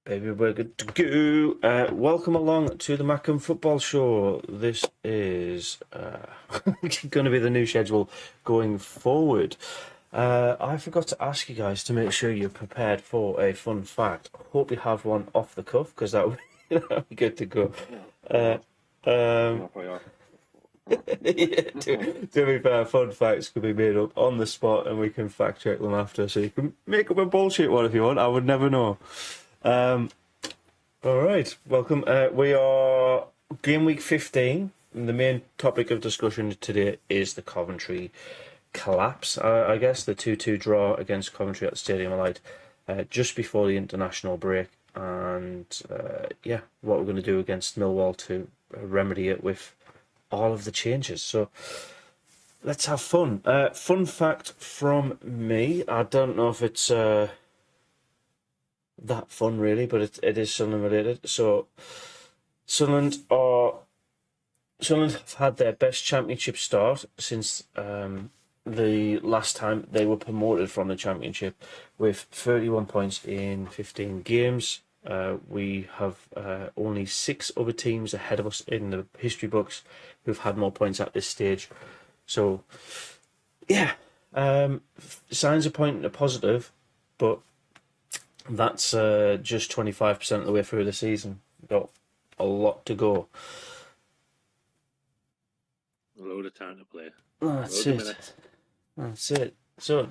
Baby, we're good to go. Welcome along to the Mackem Football Show. This is going to be the new schedule going forward. I forgot to ask you guys to make sure you're prepared for a fun fact. Hope you have one off the cuff because that would that'd be good to go. Yeah, to be fair, fun facts could be made up on the spot and we can fact check them after. So you can make up a bullshit one if you want. I would never know. All right, welcome. We are game week 15. And the main topic of discussion today is the Coventry collapse. I guess the 2-2 draw against Coventry at the Stadium of Light just before the international break. And what we're going to do against Millwall to remedy it with all of the changes. So let's have fun. Fun fact from me. I don't know if it's that fun really, but it is Sunderland related. So Sunderland have had their best championship start since the last time they were promoted from the championship, with 31 points in 15 games. We have only 6 other teams ahead of us in the history books who've had more points at this stage. So, yeah, signs are pointing to positive, but that's just 25% of the way through the season. Got a lot to go. A load of time to play. Oh, that's it. So,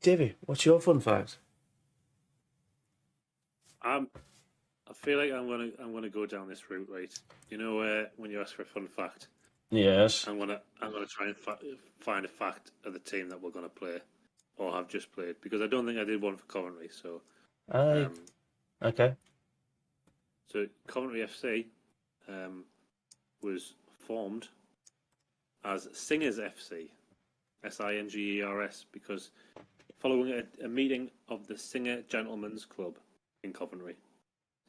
Davey, what's your fun fact? I feel like I'm gonna go down this route, right? You know, when you ask for a fun fact, Yes. I'm gonna try and find a fact of the team that we're gonna play or have just played, because I don't think I did one for Coventry. So, okay. So Coventry FC was formed as Singers FC, Singers, because following a meeting of the Singer Gentlemen's Club in Coventry.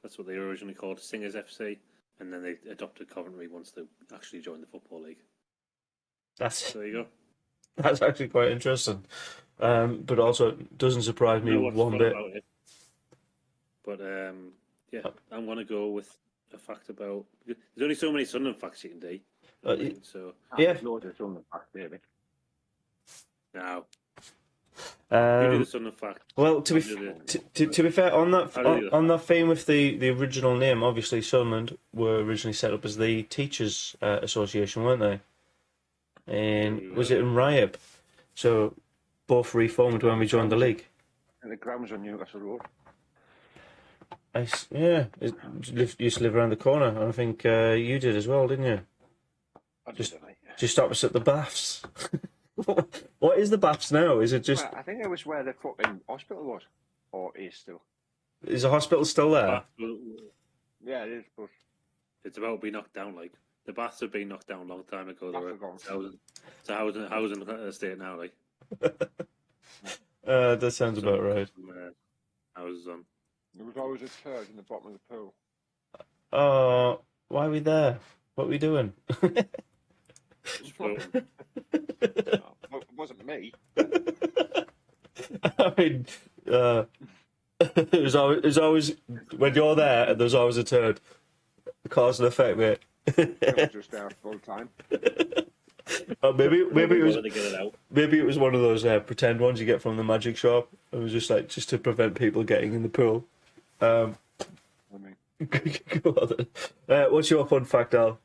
That's what they were originally called, Singers FC, and then they adopted Coventry once they actually joined the Football League. So there you go. That's actually quite interesting. But also it doesn't surprise me one bit. About it. But I'm going to go with a fact about... There's only so many Sunderland facts you can do. So there's loads of Sunderland facts, David. Now, you do the Sunderland fact. Well, to be fair, on that theme with the original name, obviously Sunderland were originally set up as the Teachers Association, weren't they? And was it in Ryab? So both reformed when we joined the league. And the grounds on Newcastle Road. Used to live around the corner, and I think you did as well, didn't you? Just opposite the baths. What is the baths now? Is it just? Well, I think it was where the fucking hospital was, or is still. Is the hospital still there? Yeah, it is. But it's about to be knocked down. Like the baths have been knocked down a long time ago. It's a housing estate now. Like that sounds about right. Houses on. There was always a turd in the bottom of the pool. Oh, why are we there? What are we doing? It wasn't me. I mean, there's always when you're there, there's always a turd. Cause and effect, mate. It was just there full time. Maybe it was one of those pretend ones you get from the magic shop. It was just to prevent people getting in the pool. Go on then. What's your fun fact, Al?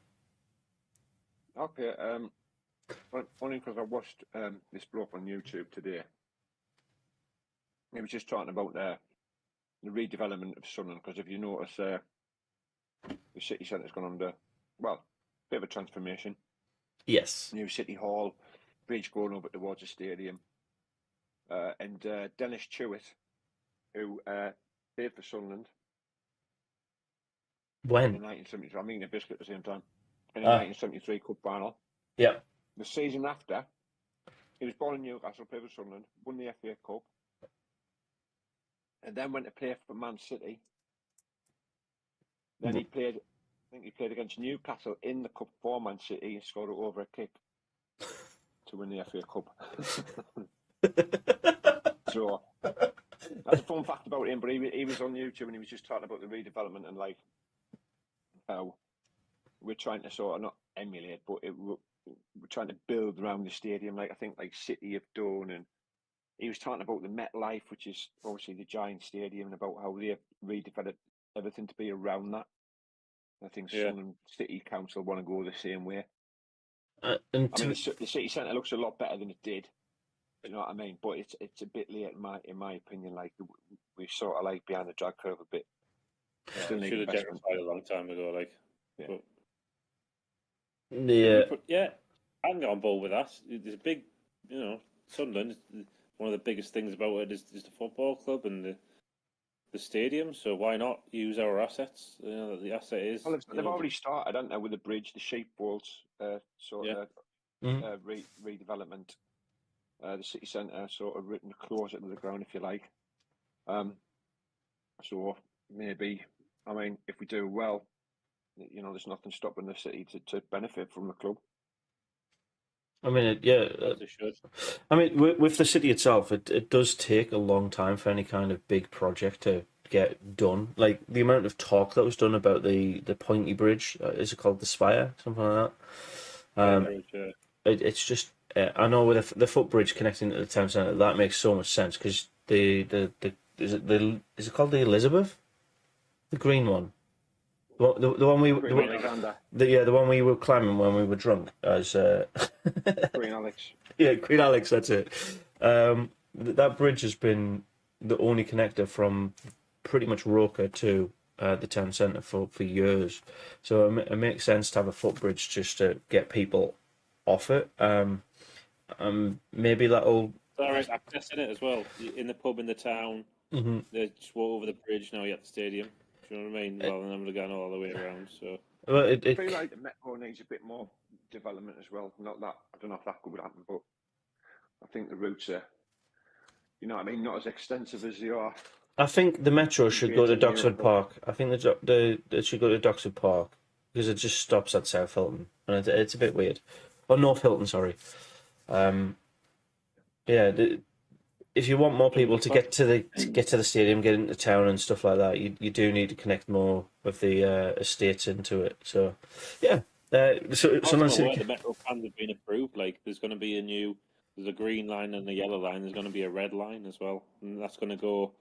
Okay, only because I watched this bloke on YouTube today. He was just talking about the redevelopment of Sunderland, because if you notice, the city centre's gone under, a bit of a transformation. Yes. New City Hall, bridge going over towards the stadium. And Dennis Chewett, who played for Sunderland. When? In 1973, I'm eating a biscuit at the same time. In the 1973 Cup final. Yeah. The season after, he was born in Newcastle, played for Sunderland, won the FA Cup, and then went to play for Man City. Then he played against Newcastle in the Cup for Man City and scored it over a kick to win the FA Cup. So That's a fun fact about him. But he was on YouTube and he was just talking about the redevelopment and like how we're trying to sort of not emulate, but we're trying to build around the stadium. Like I think like City have done, and he was talking about the MetLife, which is obviously the giant stadium, and about how they redeveloped everything to be around that. I think Sun and City Council want to go the same way. I mean, the city centre looks a lot better than it did. You know what I mean? But it's a bit late in my opinion. Like we sort of like behind the drag curve a bit. Still need should have gentrified a long time ago. Like, yeah, I can get on board with that. There's a big, Sunderland. One of the biggest things about it is the football club and the stadium. So why not use our assets? The asset is. Well, they've already started, haven't they, with the bridge, the sheep walls, redevelopment. The city centre sort of written close it to the ground, if you like. So maybe, I mean, if we do well, there's nothing stopping the city to benefit from the club. I mean, I mean, with the city itself, it does take a long time for any kind of big project to get done. Like the amount of talk that was done about the Pointy Bridge, is it called the Spire, something like that? It's just I know with the footbridge connecting to the town centre, that makes so much sense because is it called the Elizabeth, the green one. The one we the one we were climbing when we were drunk as Queen Alex. Yeah, Queen Alex. That's it. That bridge has been the only connector from pretty much Roker to the town centre for years. So it makes sense to have a footbridge just to get people off it. Maybe that'll. Direct access in it as well. In the pub in the town, they just walk over the bridge. Now you're at the stadium. Do you know what I mean? Rather than having to go all the way around. So. Well, I feel like the Metro needs a bit more development as well. Not that I don't know if that could happen, but I think the routes are, you know what I mean, not as extensive as they are. I think the Metro should go to Doxford Park. I think it should go to Doxford Park because it just stops at South Hilton, and it's a bit weird. Or North Hilton, sorry. If you want more people to get to the stadium, get into town and stuff like that, you do need to connect more of the estates into it. So, yeah. The Metro plans have been approved. Like, there's going to be there's a green line and a yellow line. There's going to be a red line as well, and that's going to go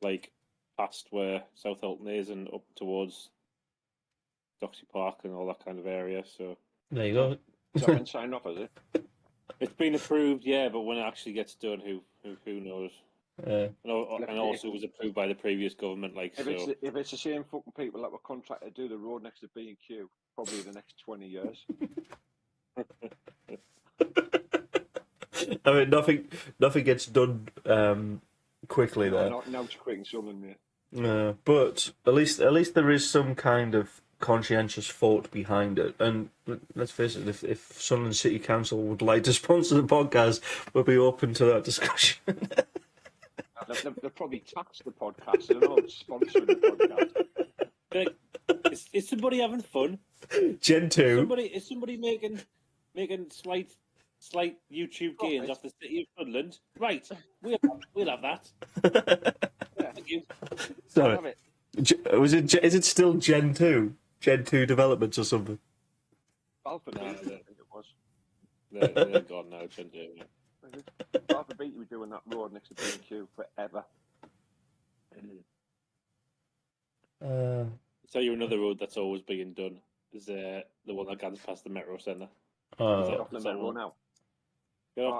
like past where South Hilton is and up towards Doxy Park and all that kind of area. So there you go. Has that been signed off, has it? It's been approved, yeah, but when it actually gets done, who knows? And also it was approved by the previous government. Like, if it's the same fucking people that were contracted to do the road next to B&Q, probably the next 20 years. I mean, nothing gets done quickly there. Not quick and Sunderland, mate. But at least there is some kind of conscientious thought behind it. And let's face it, if Sunderland City Council would like to sponsor the podcast, we'll be open to that discussion. They'll probably tax the podcast. They're not sponsoring the podcast. Is somebody having fun? Gen 2. Is somebody making slight YouTube gains off the City of Sunderland? Right, we'll have that. Thank you. Sorry. Is it still Gen 2? Gen 2 developments or something? Alpha I think it was. They're gone now, Gen 2. Alpha Beatty were doing that road next to B&Q forever. I'll tell you another road that's always being done is the one that goes past the Metro Centre. Off the Metro now.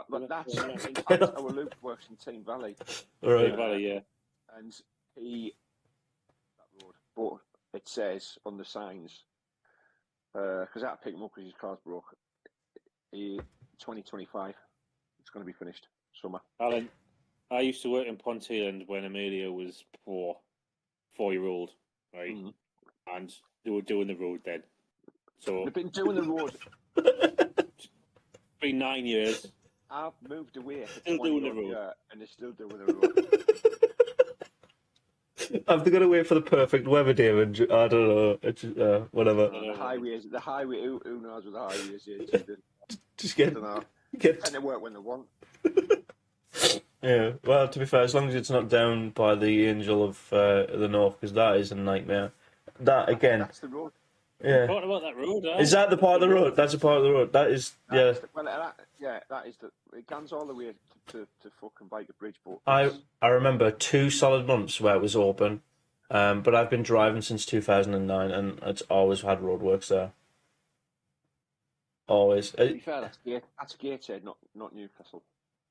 But that's our Luke works in Team Valley. Right. Team Valley, yeah. And that road, but it says on the signs, because I had to pick him up because his car's broke. 2025, it's going to be finished summer. Alan, I used to work in Ponteland when Amelia was 4-year-old, right? Mm-hmm. And they were doing the road then. So they've been doing the road. It's been 9 years. I've moved away. Still doing the road, and they're still doing the road. Have they got to wait for the perfect weather, David? I don't know. It's, whatever. The highway. Who knows what the highway is? Just get. And they work when they want. Yeah. Well, to be fair, as long as it's not down by the Angel of the North, because that is a nightmare. That again. That's the road. Yeah. Talking about that road, Is that the part of the road? That's a part of the road. That is. Yeah. That is the. It guns all the way to fucking Biker Bridge, but I remember 2 solid months where it was open, but I've been driving since 2009, and it's always had roadworks there. Always. to be fair, that's Gateshead, not Newcastle.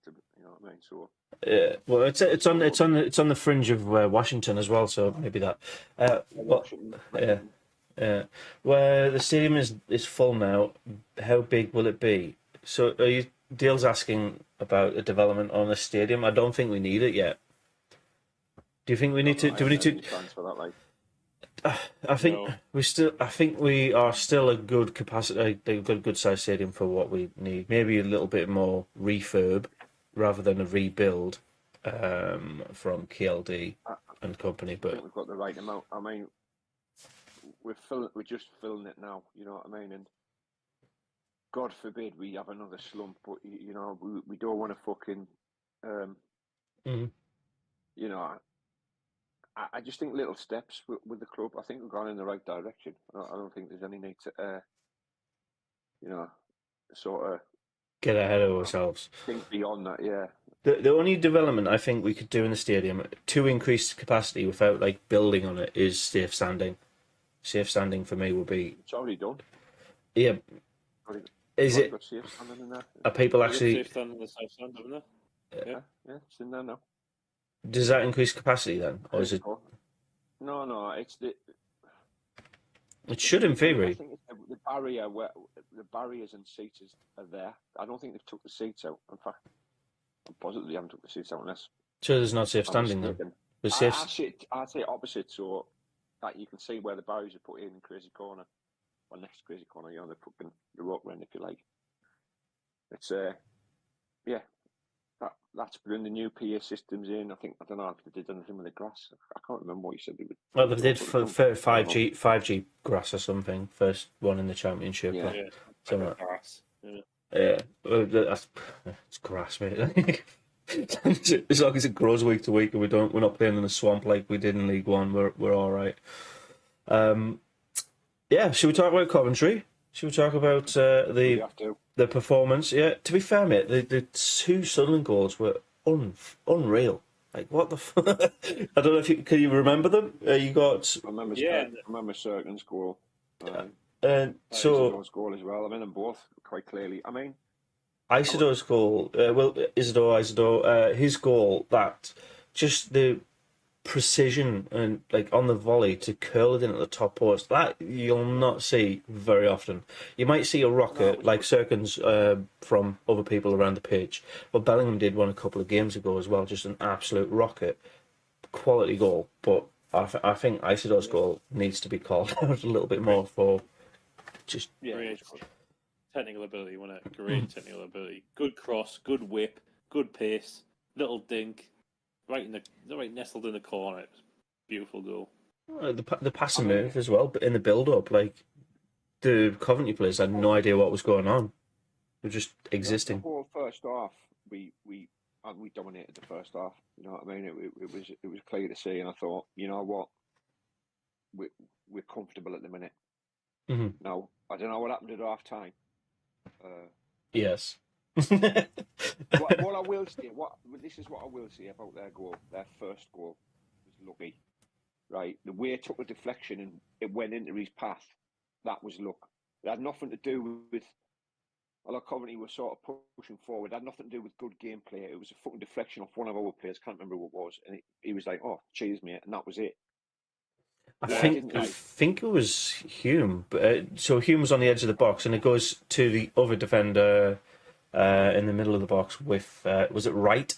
You know what I mean? So Yeah. Well, it's on the fringe of Washington as well, so maybe that. But Washington. yeah, yeah. Where the stadium is full now, how big will it be? So are you Dale's asking about a development on the stadium? I don't think we need it yet. Do you think we need to? Do we need to? Plans for that, like. I think No. I think we are still a good capacity, a good size stadium for what we need. Maybe a little bit more refurb rather than a rebuild from KLD and company. I But think we've got the right amount. I mean, we're just filling it now. You know what I mean? And God forbid we have another slump, but you know we don't want to fucking. Mhm. You know, I just think little steps with the club. I think we've gone in the right direction. I don't think there's any need to, you know, sort of get ahead of ourselves. think beyond that. Yeah, The only development I think we could do in the stadium to increase capacity without like building on it is safe standing. Safe standing for me would be it's already done. yeah. Already, Is it? got safe standing in there? Are people They've got actually? safe stand in the south stand, haven't they? Yeah. Yeah, it's in there now. Does that increase capacity then, or is it? No, it's the. It should in theory. I think it's the barrier where the barriers and seats are there. I don't think they've took the seats out. In fact, I'm positive they haven't took the seats out unless So there's not safe I'm standing then. mistaken. There's I safe. say opposite, so that you can see where the barriers are put in Crazy Corner, or next to Crazy Corner. You know, they're putting the rope end, if you like. It's yeah. That's putting the new PA systems in. I don't know if they did anything with the grass. I can't remember what you said they would. Well, they did for 5G grass or something. First one in the championship. Yeah. Yeah. Something Like grass. Yeah. Yeah, well, it's grass, mate. As long as it grows week to week, and we're not playing in a swamp like we did in League One. We're all right. Yeah, should we talk about Coventry? Should we talk about We have to. the performance? Yeah, to be fair, mate, the two Sunderland goals were unreal. Like what the? I don't know if can you remember them? You got I remember Serkin's goal. and so Isidore's goal as well. I remember them both quite clearly. I mean, Isidore's goal. Isidore, his goal. That just the precision and like on the volley to curl it in at the top post. That you'll not see very often. You might see a rocket like Serkin's from other people around the pitch, but Bellingham did one a couple of games ago as well. Just an absolute rocket, quality goal. But I think Isidore's goal needs to be called out a little bit more for just Great technical ability, wasn't it? Great technical ability. Good cross, good whip, good pace, little dink, right nestled in the corner. It was a beautiful goal. the pass and move as well, but in the build up, like the Coventry players had no idea what was going on. They were just existing. The whole first half, we dominated the first half. You know what I mean? It was clear to see, and I thought, you know what, we're comfortable at the minute. Mm-hmm. Now I don't know what happened at half time. Yes. what I will say, this is what I will say about their goal. Their first goal was lucky, right? The way it took a deflection and it went into his path, that was luck. It had nothing to do with. Although Coventry was sort of pushing forward, it had nothing to do with good gameplay. It was a fucking deflection off one of our players. Can't remember who it was, and he was like, "Oh, cheers, mate," and that was it. I think it was Hume. So Hume was on the edge of the box, and it goes to the other defender in the middle of the box with was it Wright,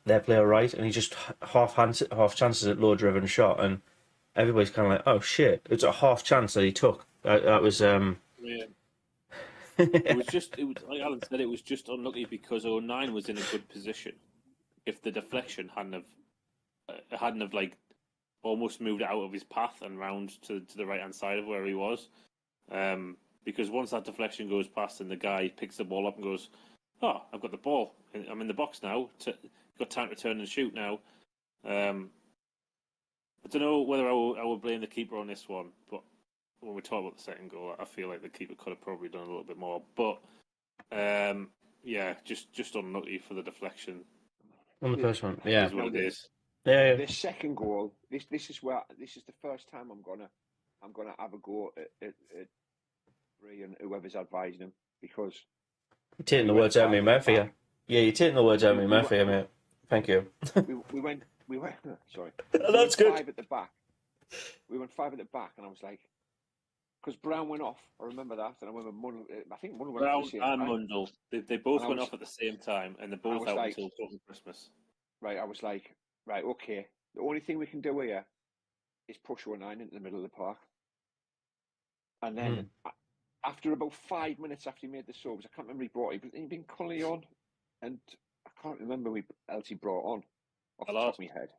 their player Wright, and he just half chances at low driven shot, and everybody's kind of like, oh shit, it's a half chance that he took. That was Yeah. It was like Alan said, it was just unlucky because 09 was in a good position. If the deflection hadn't have like almost moved out of his path and round to the right hand side of where he was, because once that deflection goes past and the guy picks the ball up and goes, "Oh, I've got the ball. I'm in the box now." got time to turn and shoot now. I don't know whether I would blame the keeper on this one, but when we talk about the second goal, I feel like the keeper could have probably done a little bit more. But just unlucky for the deflection. On the first one, yeah. Is what it is. Yeah. The second goal. This is the first time I'm gonna have a go at Brie and whoever's advising him, because You're taking the words out of me mouth here. Yeah, you're taking the words out of me mouth here, mate. Thank you. we went. Sorry, That's good. 5 at the back. We went 5 at the back, and I was like, because Brown went off. I remember that, and I remember I think Mundle went off Brown and Mundle. They both went off at the same time, and they're both out until Christmas. Right, I was like, right, okay. The only thing we can do here is push 09 into the middle of the park. And then after about 5 minutes after he made the subs, I can't remember he brought it, but he'd been Cully on, and I can't remember who else he brought on off the top of my head.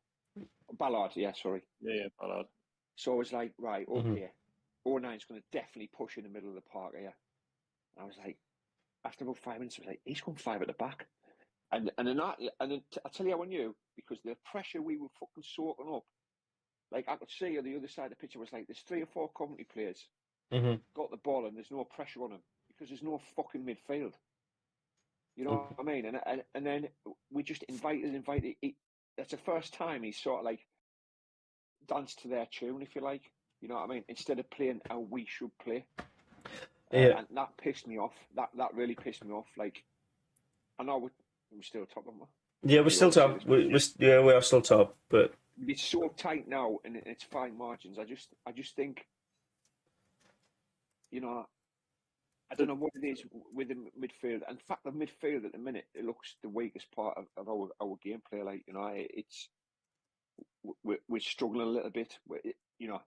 Ballard, yeah, sorry. Yeah, Ballard. So I was like, right, okay. 09's going to definitely push in the middle of the park here. And I was like, after about 5 minutes, I was like, he's gone 5 at the back. And then I'll tell you how I knew, because the pressure we were fucking soaking up, like I could see on the other side of the pitch, I was like, there's 3 or 4 Coventry players got the ball and there's no pressure on them because there's no fucking midfield. You know what I mean? And then we just invited. That's the first time he's sort of like danced to their tune, if you like. You know what I mean? Instead of playing how we should play. And that pissed me off. That really pissed me off. Like, I know we're still top, aren't we? Yeah, we're still top. We are still top, but it's so tight now, and it's fine margins. I just think, you know, I don't know what it is with the midfield. In fact, the midfield at the minute, it looks the weakest part of our gameplay. Like, you know, we're struggling a little bit. You know,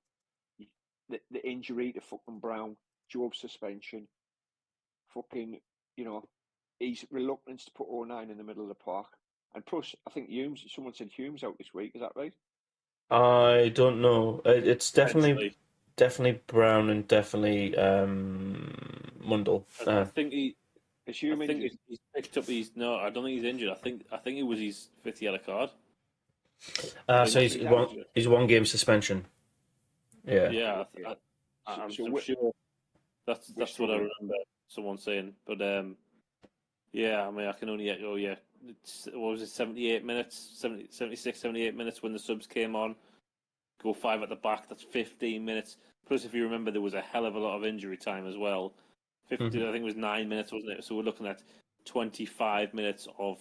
the injury to fucking Brown, Job's suspension, fucking, you know, his reluctance to put 09 in the middle of the park. And plus, I think someone said Hume's out this week. Is that right? I don't know. It's definitely Brown and definitely Mundle. I think he's picked up his. No, I don't think he's injured. I think it was his 5th yellow card. So he's one game suspension. Yeah. Yeah, I'm sure that's what I remember someone saying. But yeah, I mean, I can only what was it, 78 minutes, 76, 78 minutes when the subs came on. Go 5 at the back, that's 15 minutes. Plus, if you remember, there was a hell of a lot of injury time as well. I think it was 9 minutes, wasn't it? So we're looking at 25 minutes of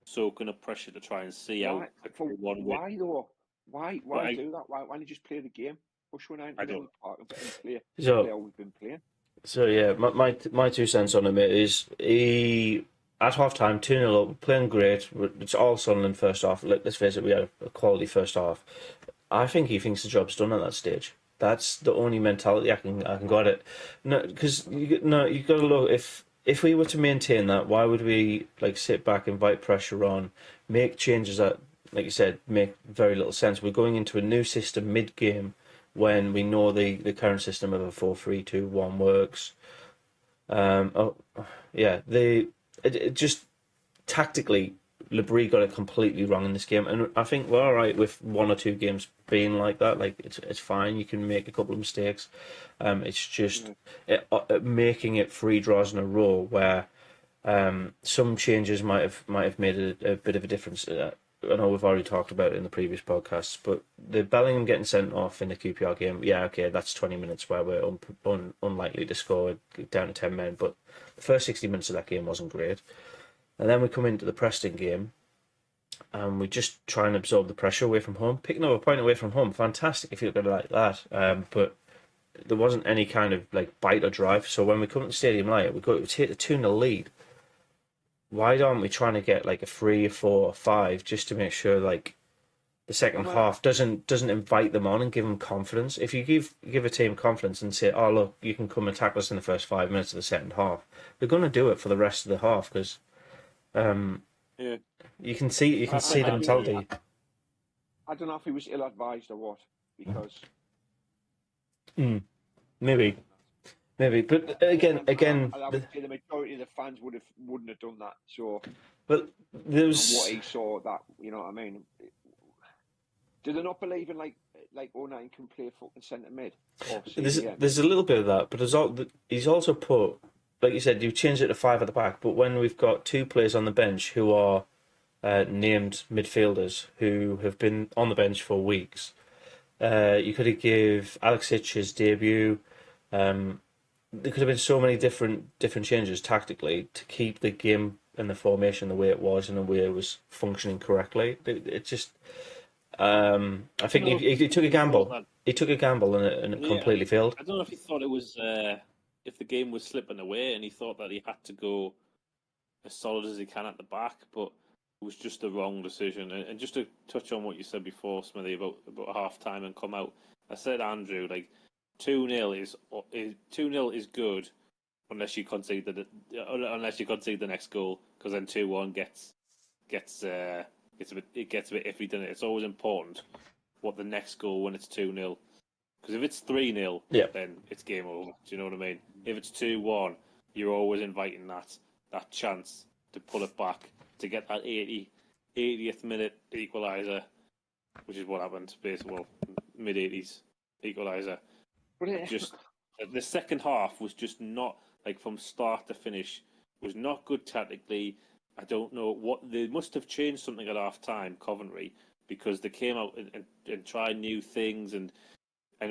soaking up pressure to try and see out. Why though? Why do that? Why don't you just play the game? Push 1 out in the park and play how we've been playing. So yeah, my 2 cents on him is he at half time 2-0 up, playing great. It's all Sunderland first half. Let's face it, we had a quality first half. I think he thinks the job's done at that stage. That's the only mentality I can got it. No, because you got to look, if we were to maintain that, why would we like sit back, invite pressure on, make changes that, like you said, make very little sense? We're going into a new system mid game when we know the current system of a 4-3-2-1 works. It just tactically, Le Bris got it completely wrong in this game, and I think we're all right with 1 or 2 games being like that. Like it's fine. You can make a couple of mistakes. It's just making it 3 draws in a row where some changes might have made a bit of a difference. I know we've already talked about it in the previous podcasts, but the Bellingham getting sent off in the QPR game, yeah, okay, that's 20 minutes where we're unlikely to score down to 10 men, but the first 60 minutes of that game wasn't great. And then we come into the Preston game, and we just try and absorb the pressure away from home. Picking up a point away from home, fantastic if you look at it like that. But there wasn't any kind of like bite or drive. So when we come to Stadium Light, we take the 2-0 lead. Why aren't we trying to get like a 3, 4, or 5 just to make sure like the second half doesn't invite them on and give them confidence? If you give a team confidence and say, "Oh look, you can come and tackle us in the first 5 minutes of the second half," they're going to do it for the rest of the half because you can see the mentality. I don't know if he was ill advised or what, because maybe. maybe. But again, I would say the majority of the fans wouldn't have done that. So, but on there's what he saw, that you know what I mean. Do they not believe in like O'Neill can play fucking centre mid or CDM? there's a little bit of that, but he's also put, like you said, you've changed it to five at the back. But when we've got two players on the bench who are named midfielders who have been on the bench for weeks, you could have give Alexic his debut. There could have been so many different changes tactically to keep the game and the formation the way it was and the way it was functioning correctly. It just, I think he took a gamble. He took a gamble and it completely failed. I don't know if he thought it was if the game was slipping away, and he thought that he had to go as solid as he can at the back, but it was just the wrong decision. And just to touch on what you said before, Smithy, about half time and come out, I said, Andrew, like 2-0 is good unless you concede the next goal, because then 2-1 gets a bit iffy, doesn't it? It's always important what the next goal when it's 2-0. Because if it's 3-0, then it's game over. Do you know what I mean? If it's 2-1, you're always inviting that chance to pull it back, to get that 80th minute equaliser, which is what happened, basically, well, mid-80s equaliser. Just the second half was just not, like, from start to finish, was not good tactically. I don't know what they must have changed something at half time, Coventry, because they came out and tried new things, and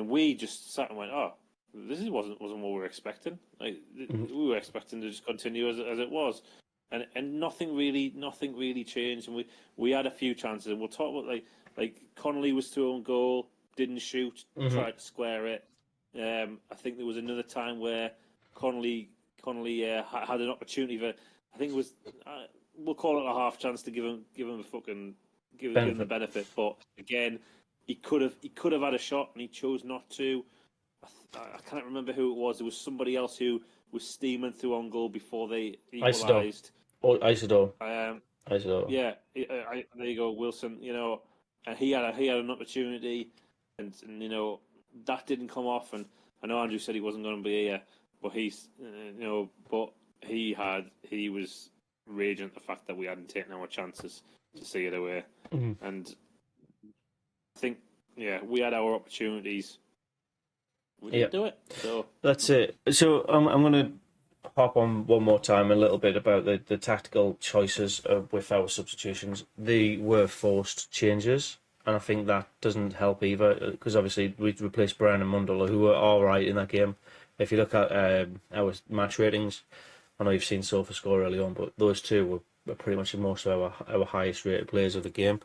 we just sat and went, oh, this wasn't what we were expecting. Like, we were expecting to just continue as it was, and nothing really changed. And we had a few chances, and we'll talk about like Connolly was through on goal, didn't shoot, tried to square it. I think there was another time where Connolly had an opportunity for, I think it was, we'll call it a half chance to give him the benefit, but again, he could have had a shot and he chose not to. I can't remember who it was. There was somebody else who was steaming through on goal before they equalised. Isidore. Yeah, there you go, Wilson. You know, and he had an opportunity, and you know that didn't come off. And I know Andrew said he wasn't going to be here, but he was raging at the fact that we hadn't taken our chances to see it away, and I think we had our opportunities. We didn't do it. So that's it. So I'm going to hop on one more time a little bit about the tactical choices with our substitutions. They were forced changes, and I think that doesn't help either, because obviously we replaced Brown and Mundell, who were all right in that game. If you look at our match ratings, I know you've seen SofaScore early on, but those two were pretty much most of our highest rated players of the game.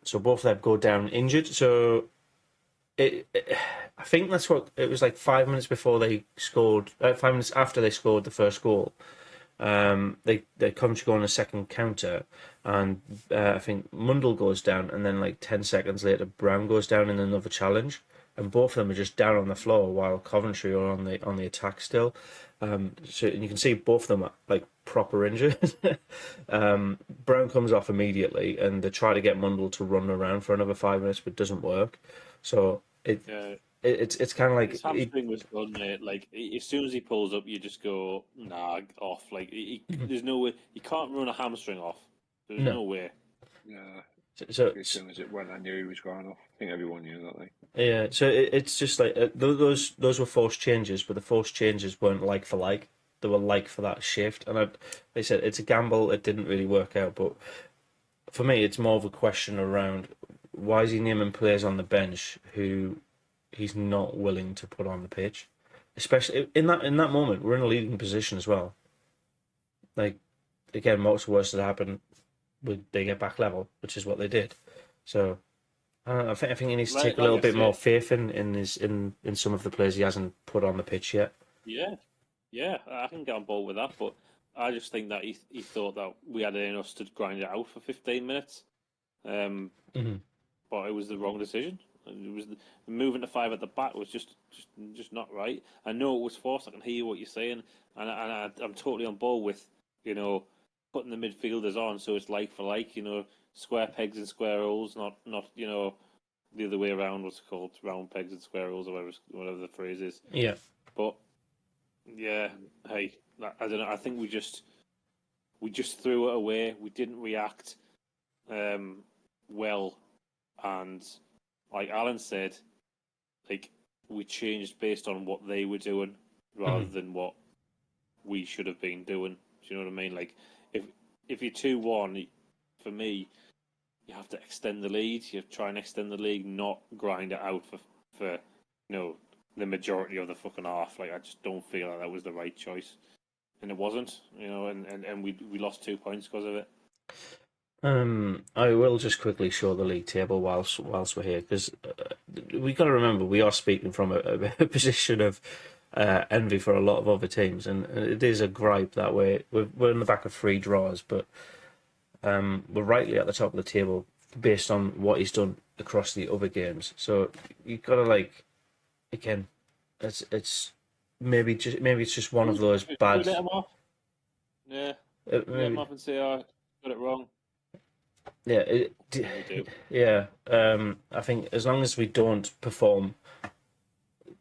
So both of them go down injured. So I think that's what it was, like 5 minutes before they scored. 5 minutes after they scored the first goal, they come to go on a second counter, and I think Mundell goes down, and then like 10 seconds later, Brown goes down in another challenge, and both of them are just down on the floor while Coventry are on the attack still. So you can see both of them are like proper injured. Brown comes off immediately, and they try to get Mundell to run around for another 5 minutes, but it doesn't work. So it's kind of like his hamstring was done, mate. Like as soon as he pulls up, you just go off. Like there's no way you can't run a hamstring off. There's no way. Yeah. So as soon as it went, I knew he was going off. I think everyone knew that. Like. Yeah, so it's just like those were forced changes, but the forced changes weren't like for like. They were like for that shift, and like I said, it's a gamble. It didn't really work out, but for me, it's more of a question around why is he naming players on the bench who he's not willing to put on the pitch, especially in that moment. We're in a leading position as well. Like again, what's worse that happened? They get back level, which is what they did. So I think he needs to take a little bit more faith in some of the players he hasn't put on the pitch yet. Yeah, I can get on board with that, but I just think that he thought that we had it in us to grind it out for 15 minutes. But it was the wrong decision. It was moving to 5 at the back was just not right. I know it was forced. I can hear what you're saying, and I'm totally on board with putting the midfielders on so it's like for like. Square pegs and square holes, not the other way around. What's it called? Round pegs and square holes, or whatever the phrase is. Yeah. But Yeah. Hey, I don't know. I think we just threw it away. We didn't react well, and like Alan said, like we changed based on what they were doing rather than what we should have been doing. Do you know what I mean? Like if you're 2-1, for me, you have to extend the lead. You have to try and extend the lead, not grind it out for the majority of the fucking half. Like I just don't feel like that was the right choice, and it wasn't. And we lost 2 points because of it. I will just quickly show the league table whilst we're here, because we got to remember we are speaking from a position of envy for a lot of other teams, and it is a gripe that we're in the back of 3 draws, but we're rightly at the top of the table based on what he's done across the other games. So you got to again, it's maybe it's just one of those Should we bad. let him off? Yeah, let him Maybe, off and say, "Oh, got it wrong." yeah, And we do. yeah. I think as long as we don't perform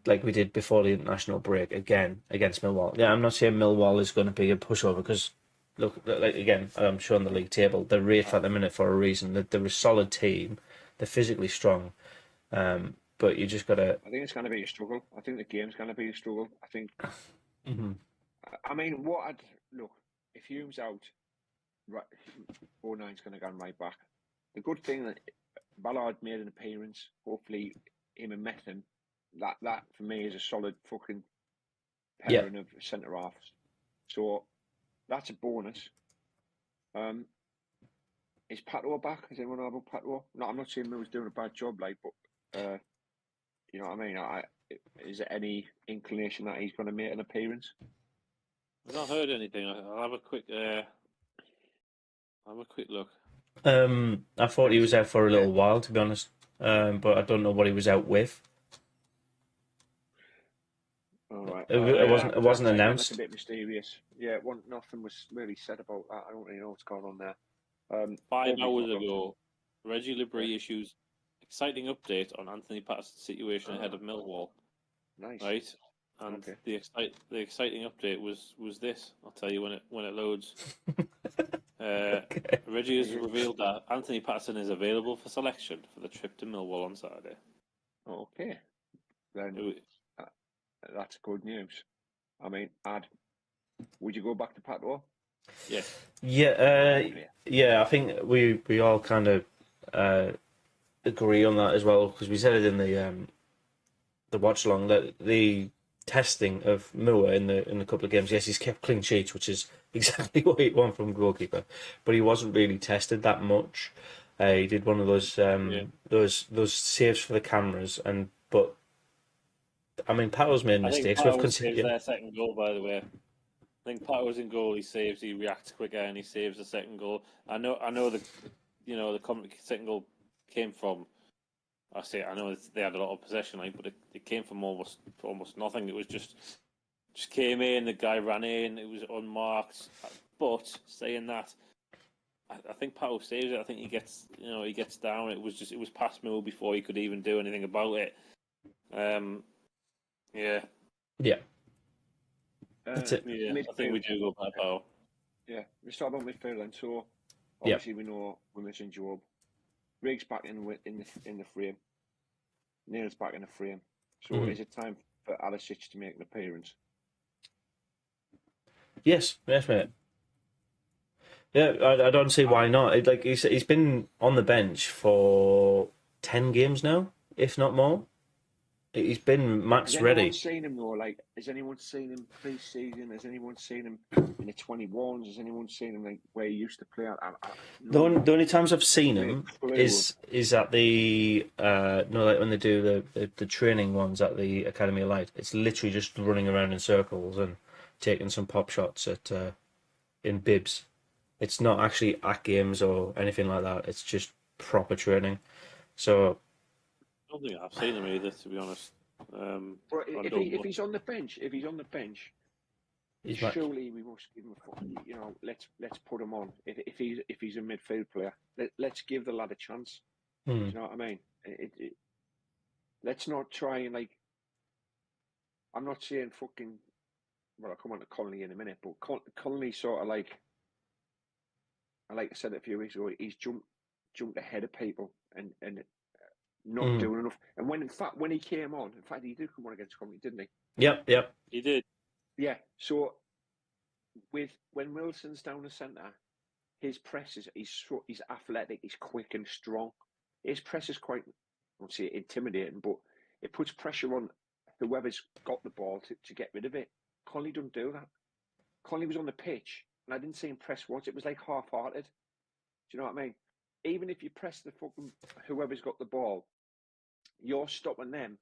like we did before the international break again against Millwall. Yeah, I'm not saying Millwall is going to be a pushover, because look, like again, I'm showing the league table. They're eighth at the minute for a reason. That they're a solid team. They're physically strong. But you just gotta. I think it's going to be a struggle. I think the game's going to be a struggle. I think. Mm-hmm. I mean, what I'd look if Hume's out, right, 09's going to go right back. The good thing that Ballard made an appearance. Hopefully, him and Mackem. That for me is a solid fucking Yeah. pairing of centre halves. So that's a bonus. Is Pato back? Is anyone know about Pato? No, I'm not saying Mill's doing a bad job, but you know what I mean. Is there any inclination that he's going to make an appearance? I've not heard anything. I'll have a quick look. I thought he was out for a Yeah. little while, to be honest. But I don't know what he was out with. All right. It wasn't. It wasn't That went like a announced. bit mysterious. Yeah, nothing was really said about that. I don't really know what's going on there. 5 Hopefully it's hours not lost. ago, Reggie Le Yeah. Bris issues exciting update on Anthony Patterson's situation ahead of Millwall. Nice. Right, and Okay. the exciting update was this. I'll tell you when it loads. Okay. Reggie has revealed that Anthony Patterson is available for selection for the trip to Millwall on Saturday. Okay. Then that's good news. I mean, would you go back to Pato? Yes. Yeah. Yeah. I think we all kind of agree on that as well, because we said it in the watch along that the testing of Moore in the couple of games. Yes, he's kept clean sheets, which is exactly what you want from a goalkeeper, but he wasn't really tested that much. He did one of those saves for the cameras, but I mean, Paolo's made I think mistakes. Pato saves their second goal, by the way. I think Pato's in goal. He saves. He reacts quicker, and he saves the second goal. I know the second goal came from. I know they had a lot of possession, but it came from almost nothing. It was just came in. The guy ran in. It was unmarked. But saying that, I think Pato saves it. I think he gets down. It was past Mill before he could even do anything about it. Yeah. Yeah. That's it. Yeah, I think we do go by Pato. Yeah, let's talk about midfield then. So Yeah. obviously we know we're missing Job. Riggs back in the frame. Neil's back in the frame. So is it time for Alisic to make an appearance? Yes, mate. Yeah, I don't see why not. He's been on the bench for 10 games now, if not more. He's been Has match anyone ready. seen him though? Like, has anyone seen him pre-season? Has anyone seen him in the 21s? Has anyone seen him like where he used to play? The only times I've seen Really him clue. is at the no, like when they do the training ones at the Academy of Light. It's literally just running around in circles and taking some pop shots at in bibs. It's not actually at games or anything like that. It's just proper training. So I don't think I've seen him either, to be honest. But if he's on the bench, he's match. surely we must give him a let's put him on. If he's a midfield player, let's give the lad a chance. Do you know what I mean? Let's not try and I'm not saying fucking I'll come on to Connolly in a minute, but Connolly sort of like I said it a few weeks ago, he's jumped ahead of people and not doing enough. And when he came on, in fact he did come on against Connolly, didn't he? Yep. He did. Yeah. So when Wilson's down the centre, his press he's athletic, he's quick and strong. His press is quite, I won't say intimidating, but it puts pressure on whoever's got the ball to get rid of it. Connolly doesn't do that. Connolly was on the pitch, and I didn't see him press once. It was like half-hearted. Do you know what I mean? Even if you press the fucking whoever's got the ball, you're stopping them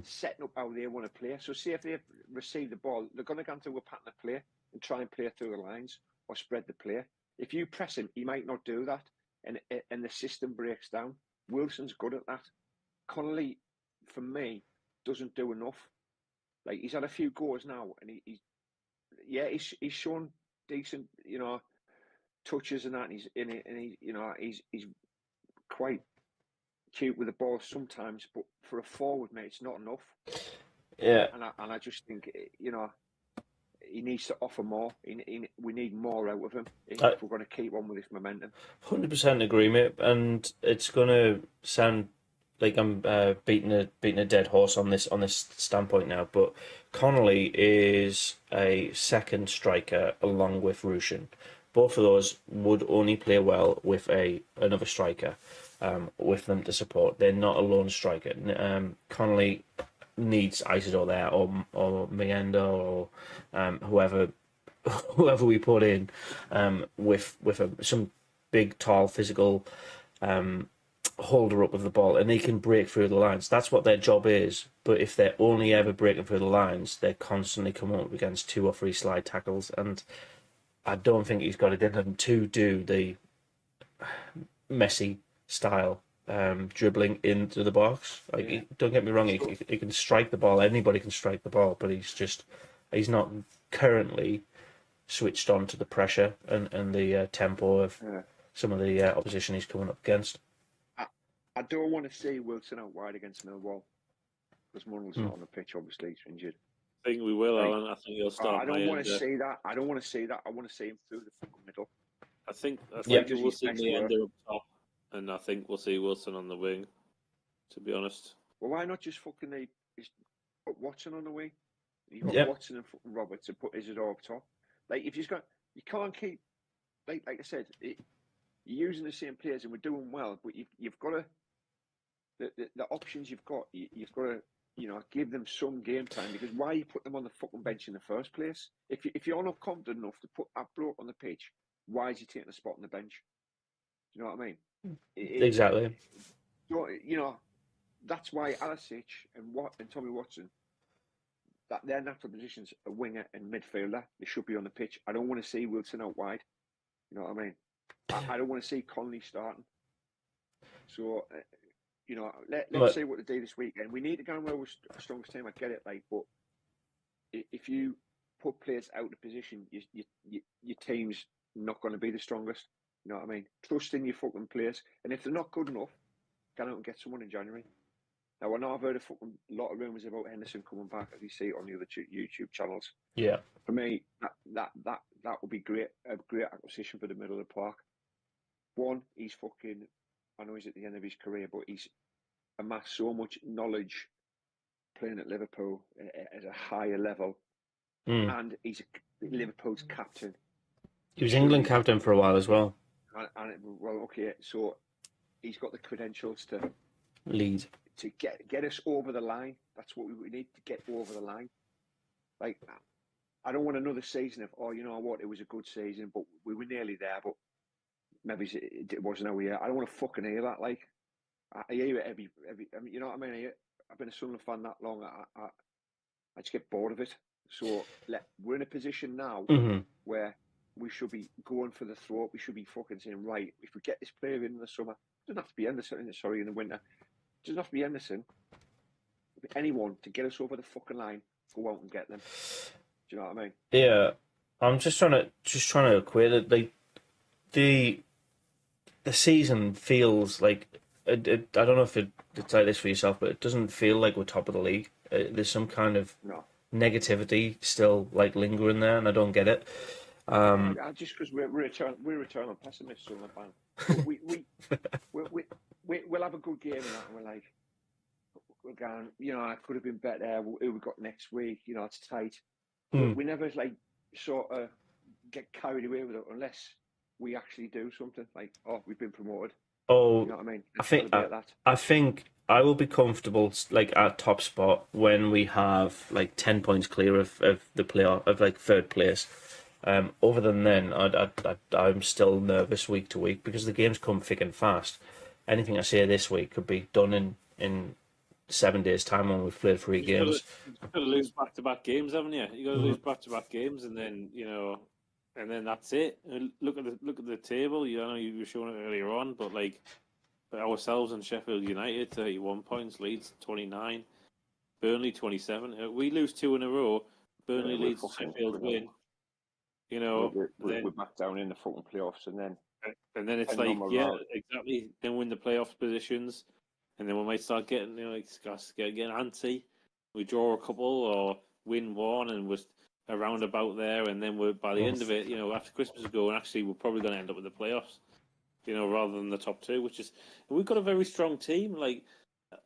setting up how they want to play. So see if they receive the ball, they're going to go into a pattern of play and try and play through the lines or spread the play. If you press him, he might not do that, and the system breaks down. Wilson's good at that. Connolly, for me, doesn't do enough. Like he's had a few goals now, and he's shown decent, touches and that. And he's quite cute with the ball sometimes, but for a forward, mate, it's not enough. Yeah. And I just think, he needs to offer more. We need more out of him if we're going to keep on with this momentum. 100% agree, mate. And it's going to sound like I'm beating a dead horse on this standpoint now, but Connolly is a second striker along with Rushin. Both of those would only play well with another striker, with them to support. They're not a lone striker. Connolly needs Isidore there, or Meander, or whoever we put in, with some big, tall, physical holder up of the ball, and they can break through the lines. That's what their job is. But if they're only ever breaking through the lines, they're constantly coming up against 2 or 3 slide tackles, and I don't think he's got it in him to do the Messi style dribbling into the box. Don't get me wrong, he can strike the ball. Anybody can strike the ball, but he's not currently switched on to the pressure and the tempo of some of the opposition he's coming up against. I don't want to see Wilson out wide against Millwall because Munnell's not on the pitch. Obviously, he's injured. I think we will, Alan. I think he'll start. I don't want to see that. I don't want to see that. I want to see him through the fucking middle. I think we'll see Meander up top, and I think we'll see Wilson on the wing. To be honest. Well, why not just fucking put Watson on the wing? You got Watson and fucking Roberts and put Isidore up top. Like if you can't keep like I said, you're using the same players and we're doing well, but you've got to the options you've got. You've got to give them some game time, because why you put them on the fucking bench in the first place? If you're not confident enough to put that bloke on the pitch, why is he taking a spot on the bench? Do you know what I mean? Exactly. That's why Alisic and Tommy Watson, that their natural positions are winger and midfielder. They should be on the pitch. I don't want to see Wilson out wide. You know what I mean? I don't want to see Connolly starting. So, let's see what they do this weekend. We need to go and well with a strongest team. I get it, but if you put players out of position, your team's not going to be the strongest. You know what I mean? Trust in your fucking players, and if they're not good enough, go out and get someone in January. Now, I know I've heard a fucking lot of rumours about Henderson coming back, as you see it on the other YouTube channels. Yeah. For me, that would be great. A great acquisition for the middle of the park. One, he's fucking. I know he's at the end of his career, but he's amassed so much knowledge playing at Liverpool at a higher level, and he's Liverpool's captain. He was England captain for a while as well. So he's got the credentials to lead, to get us over the line. That's what we need to get over the line. Like, I don't want another season of, you know what, it was a good season, but we were nearly there, but maybe it wasn't our year. I don't want to fucking hear that. Like, I hear it every I mean, you know what I mean? I've been a Sunderland fan that long. I just get bored of it. So we're in a position now where we should be going for the throat. We should be fucking saying, right, if we get this player in the summer, it doesn't have to be Henderson, in the winter. It doesn't have to be Henderson. Anyone to get us over the fucking line, go out and get them. Do you know what I mean? Yeah, I'm just trying to equate it. Like the season feels like I don't know if it's like this for yourself, but it doesn't feel like we're top of the league. There's some kind of negativity still like lingering there, and I don't get it. Just because we're eternal pessimists on the band. But we'll have a good game and that, and we're going, I could have been better. Who we got next week? It's tight. We never like sort of get carried away with it unless we actually do something like, we've been promoted. Oh, You know what I mean? I think I will be comfortable like at top spot when we have like 10 points clear of the playoff of like third place. Other than then, I'm still nervous week to week because the games come thick and fast. Anything I say this week could be done in 7 days' time when we've played 3 games. You've got to lose back-to-back games, haven't you? You've got to lose back-to-back games, and then and then that's it. Look at the table. I know you were showing it earlier on, but like ourselves and Sheffield United, 31 points, Leeds 29, Burnley 27. We lose 2 in a row. Burnley, Leeds, Sheffield win. We're back down in the fucking playoffs, and then it's like, exactly. Then we're in the playoffs positions, and then we might start getting getting antsy. We draw a couple or win one, and we're around about there, and then we're by the end of it, after Christmas is going, actually we're probably going to end up with the playoffs, rather than the top 2, which is we've got a very strong team. Like,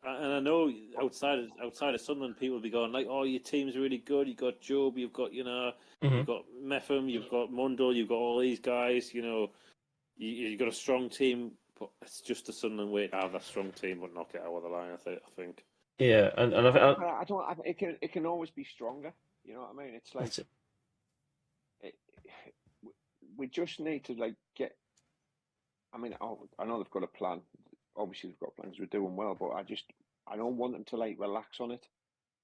and I know outside of Sunderland, people will be going like, "Oh, your team's really good. You've got Job, you've got you've got Meffam, you've got Mundell, you've got all these guys. You've got a strong team, but it's just the Sunderland way to have that strong team, but knock it out of the line. I think. Yeah, and I don't. It can always be stronger. You know what I mean? It's like we just need to like get. I mean, I know they've got a plan. Obviously, they've got plans. We're doing well, but I don't want them to like relax on it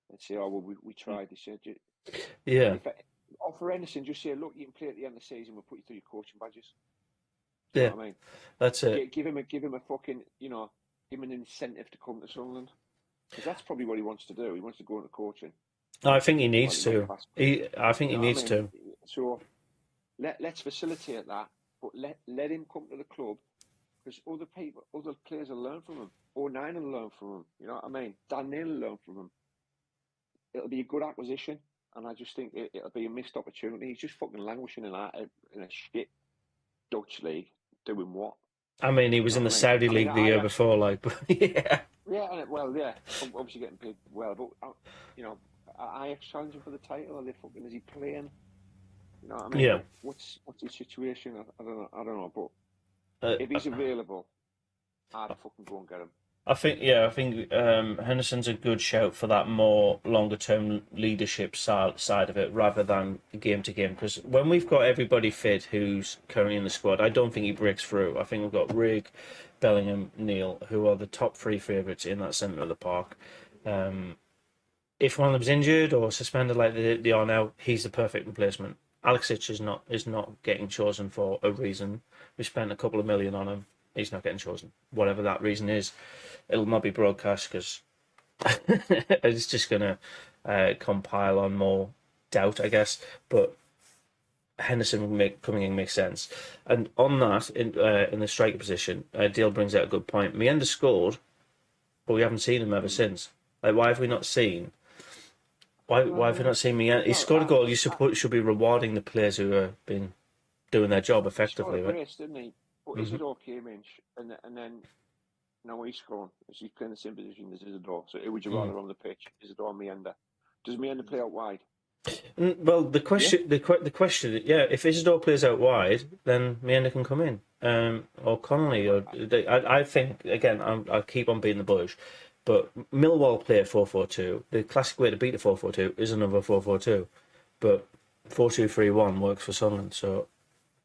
and say, "Oh, well, we tried this." Yeah. For anything, just say, "Look, you can play at the end of the season. We'll put you through your coaching badges." Yeah, you know what I mean? That's it. Give him a fucking, give him an incentive to come to Sunderland, because that's probably what he wants to do. He wants to go into coaching. I think he needs to. I think he needs to. So let's facilitate that, but let him come to the club, because other players will learn from him. 09 will learn from him. You know what I mean? Dan Neil will learn from him. It'll be a good acquisition, and I just think it'll be a missed opportunity. He's just fucking languishing in a shit Dutch league, doing what? I mean, he was in the Saudi league the year before, like, yeah. Yeah, obviously getting paid well, but I challenge him for the title. Is he playing? You know what I mean? Yeah. What's his situation? I don't know. But if he's available, I'd fucking go and get him. I think Henderson's a good shout for that more longer term leadership side of it, rather than game to game. Because when we've got everybody fit who's currently in the squad, I don't think he breaks through. I think we've got Rig, Bellingham, Neil, who are the top 3 favourites in that centre of the park. If one of them's injured or suspended like they are now, he's the perfect replacement. Alexic is not getting chosen for a reason. We spent a couple of million on him. He's not getting chosen. Whatever that reason is, it'll not be broadcast because it's just going to compile on more doubt, I guess. But Henderson coming in makes sense. And on that, in the striker position, Dale brings out a good point. Meander scored, but we haven't seen him ever since. Like, why have we not seen? Why have we not seen Meander? He scored a goal. You should be rewarding the players who have been doing their job effectively. He scored a brace, didn't he? But Isidore came in, and then now he's gone. He's playing the same position as Isidore. So who would you rather on the pitch, Isidore or Meander? Does Meander play out wide? Well, the question, if Isidore plays out wide, then Meander can come in, or Connolly, or I think again, I'll keep on beating the bush, but Millwall play at 4-4-2. The classic way to beat a 4-4-2 is another 4-4-2, but 4-2-3-1 works for Sunderland. So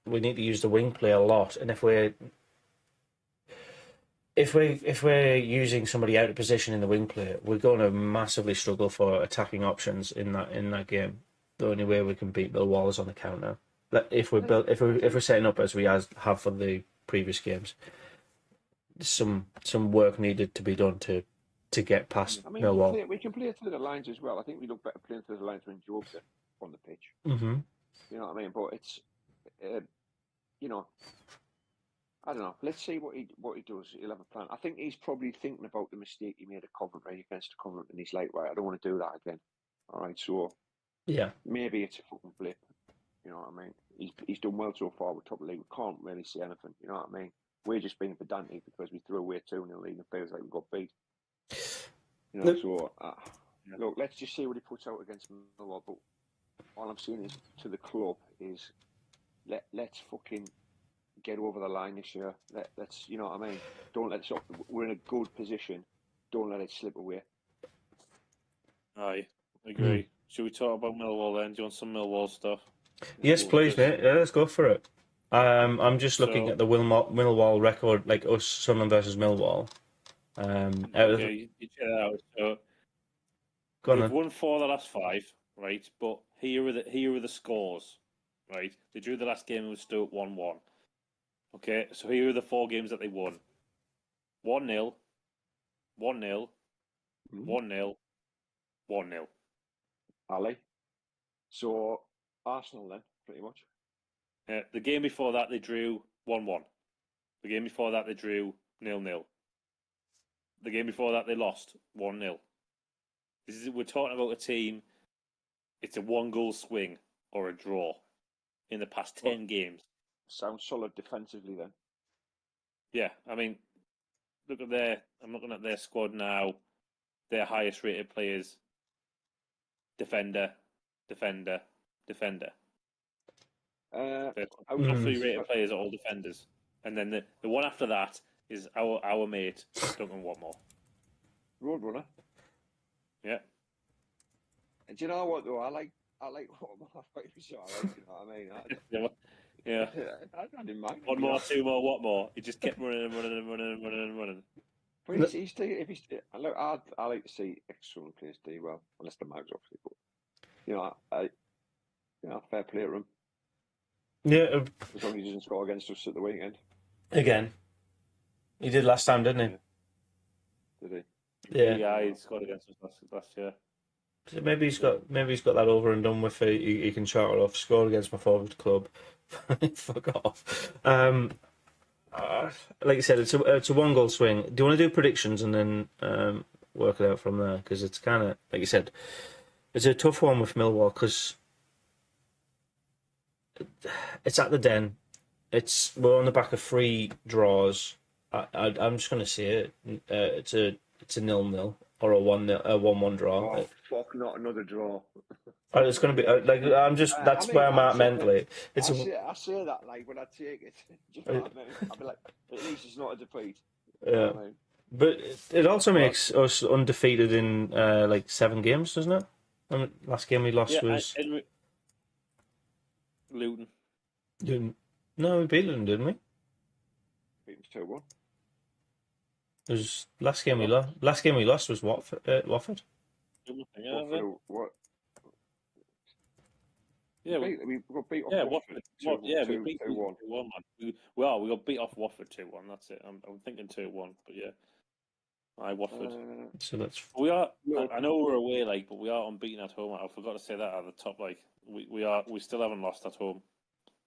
we need to use the wing play a lot, and if we're using somebody out of position in the wing play, we're going to massively struggle for attacking options in that game. The only way we can beat Millwall is on the counter. If we're setting up as we have for the previous games, some work needed to be done to get past Millwall. We can play through the lines as well. I think we look better playing through the lines when Job's on the pitch. Mm-hmm. You know what I mean? But it's, I don't know. Let's see what he does. He'll have a plan. I think he's probably thinking about the mistake he made at Coventry against Coventry, and he's like, right, I don't want to do that again. All right, so Yeah. Maybe it's a fucking blip. You know what I mean? He's done well so far with top of the league. We can't really see anything. You know what I mean? We're just being pedantic because we threw away 2 in the league and it feels like we got beat. You know, Look, so look, let's just see what he puts out against Millwall. But all I'm saying is to the club is let's fucking get over the line this year. Let's, you know what I mean? Don't let it. We're in a good position. Don't let it slip away. Aye, agree. Should we talk about Millwall then? Do you want some Millwall stuff? yes, please, mate. Yeah, let's go for it. I'm just looking So- at the Millwall record, like us, Sunderland versus Millwall. Okay, you check that out. So Go on they've then. won 4 of the last 5, right? But here are the scores, right? They drew the last game with Stoke 1-1. Okay, so here are the 4 games that they won: 1-0, 1-0, 1-0, 1-0. Ali. So Arsenal then, pretty much. The game before that they drew 1-1. The game before that they drew 0-0. The game before that they lost 1-0. We're talking about a team. It's a 1-goal swing or a draw in the past 10 games. Sounds solid defensively then. Yeah, I mean, I'm looking at their squad now. Their highest rated players: defender, defender, defender. Their top 3 rated players are all defenders, and then the one after that is our mate Duncan Watmore. Roadrunner. Yeah. And do you know what though? I like Watmore. You know what I mean? Yeah. I didn't mind. 1 more, 2 more, what more? He just kept running and running and running and running and running. But look, I like to see excellent players do well, unless the Mags obviously. But fair play to him. Yeah. As long as he doesn't score against us at the weekend. Again, he did last time, didn't he? Did he? Yeah. Yeah, he scored against us last year. So maybe he's got that over and done with. He can chart it off. Scored against my favourite club. Fuck off. Like you said, it's a 1-goal swing. Do you want to do predictions and then work it out from there? Because it's kind of like you said, it's a tough one with Millwall because it's at the Den. We're on the back of 3 draws. I'm just going to say it. It's a 0-0 or a 1-1 draw. Oh fuck! Not another draw. It's going to be like I'm just. That's where I'm at mentally. I say that like when I take it. Do you know what I mean? I'll be like, at least it's not a defeat. Yeah. You know what I mean? But it also makes us undefeated in like 7 games, doesn't it? Last game we lost was Luton. No, we beat Luton, didn't we? Beat them 2-1. It was last game we lost. Last game we lost was Watford. What? Yeah, we got beat off Watford. We beat 2-1. We got beat off Watford 2-1. That's it. I'm thinking 2-1, but yeah. Watford. So that's. We are. I know we're away, but we are unbeaten at home. I forgot to say that at the top. We still haven't lost at home.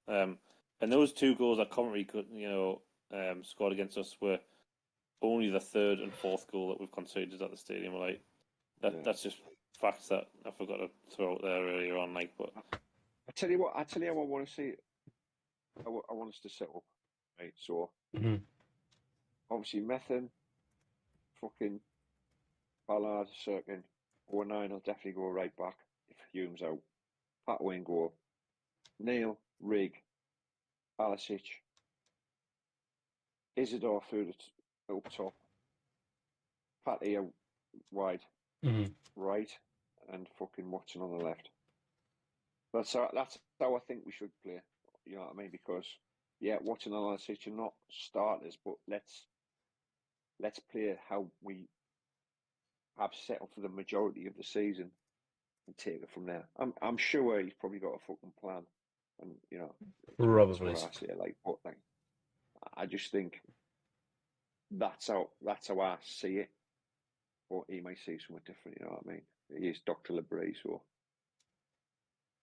And those 2 goals that Coventry scored against us were only the 3rd and 4th goal that we've conceded at the stadium. That's just facts that I forgot to throw out there earlier on. But I tell you what, I want to see. I want us to set up, right? So obviously Mackem, fucking Ballard, Cirkin, 09 will definitely go right back if Hume's out. Pat Wayne go. Neil, Rig, Alisic, Isidore through the up top. Patty out wide, right, and fucking Watson on the left. That's how I think we should play. You know what I mean? Because Watson and Alisic are not starters, but let's play how we have set up for the majority of the season and take it from there. I'm sure he's probably got a fucking plan, and Probably. that's what I say. But I just think that's how I see it. But he may see something different. You know what I mean? He is Dr. Le Bris, so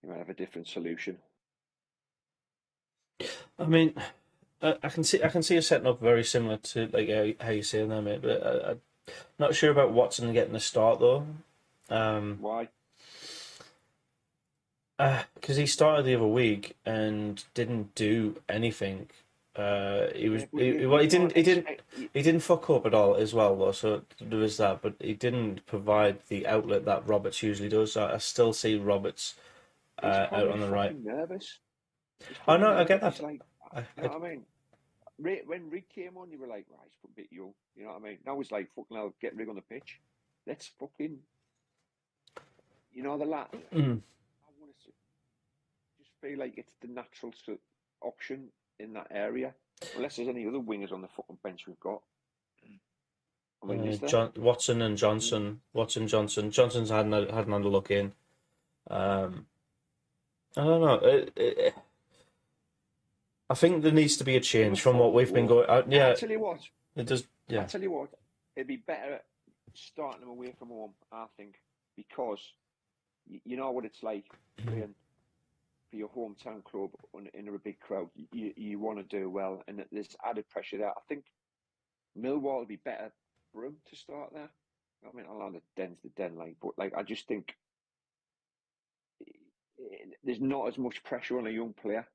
he might have a different solution. I mean, I can see a setting up very similar to like how you're saying that, mate. But I'm not sure about Watson getting a start though. Why? Because he started the other week and didn't do anything. He was Yeah, but well, you can't expect. he didn't fuck up at all as well though. So there was that, but he didn't provide the outlet that Roberts usually does. I still see Roberts He's out probably on the right. fucking nervous. He's Oh probably no, I nervous. get that. He's like, I, you know what I mean? When Rig came on, you were like, right, it's a bit young. You know what I mean? Now it's like, fucking hell, get Rig on the pitch. Let's fucking, the lad. mm, I want to just feel like it's the natural option in that area. Unless there's any other wingers on the fucking bench we've got. I mean, is there? Watson and Johnson, Johnson's hadn't had a look in. Um, I don't know. I think there needs to be a They were change from what fucking we've been poor. going. I Yeah, tell you what. it does. I Yeah. tell you what. It'd be better starting them away from home. I think because you know what it's like playing for your hometown club in a big crowd. You want to do well, and there's added pressure there. I think Millwall would be better for him to start there. I mean, I know the den's the den, like, but like I just think there's not as much pressure on a young player.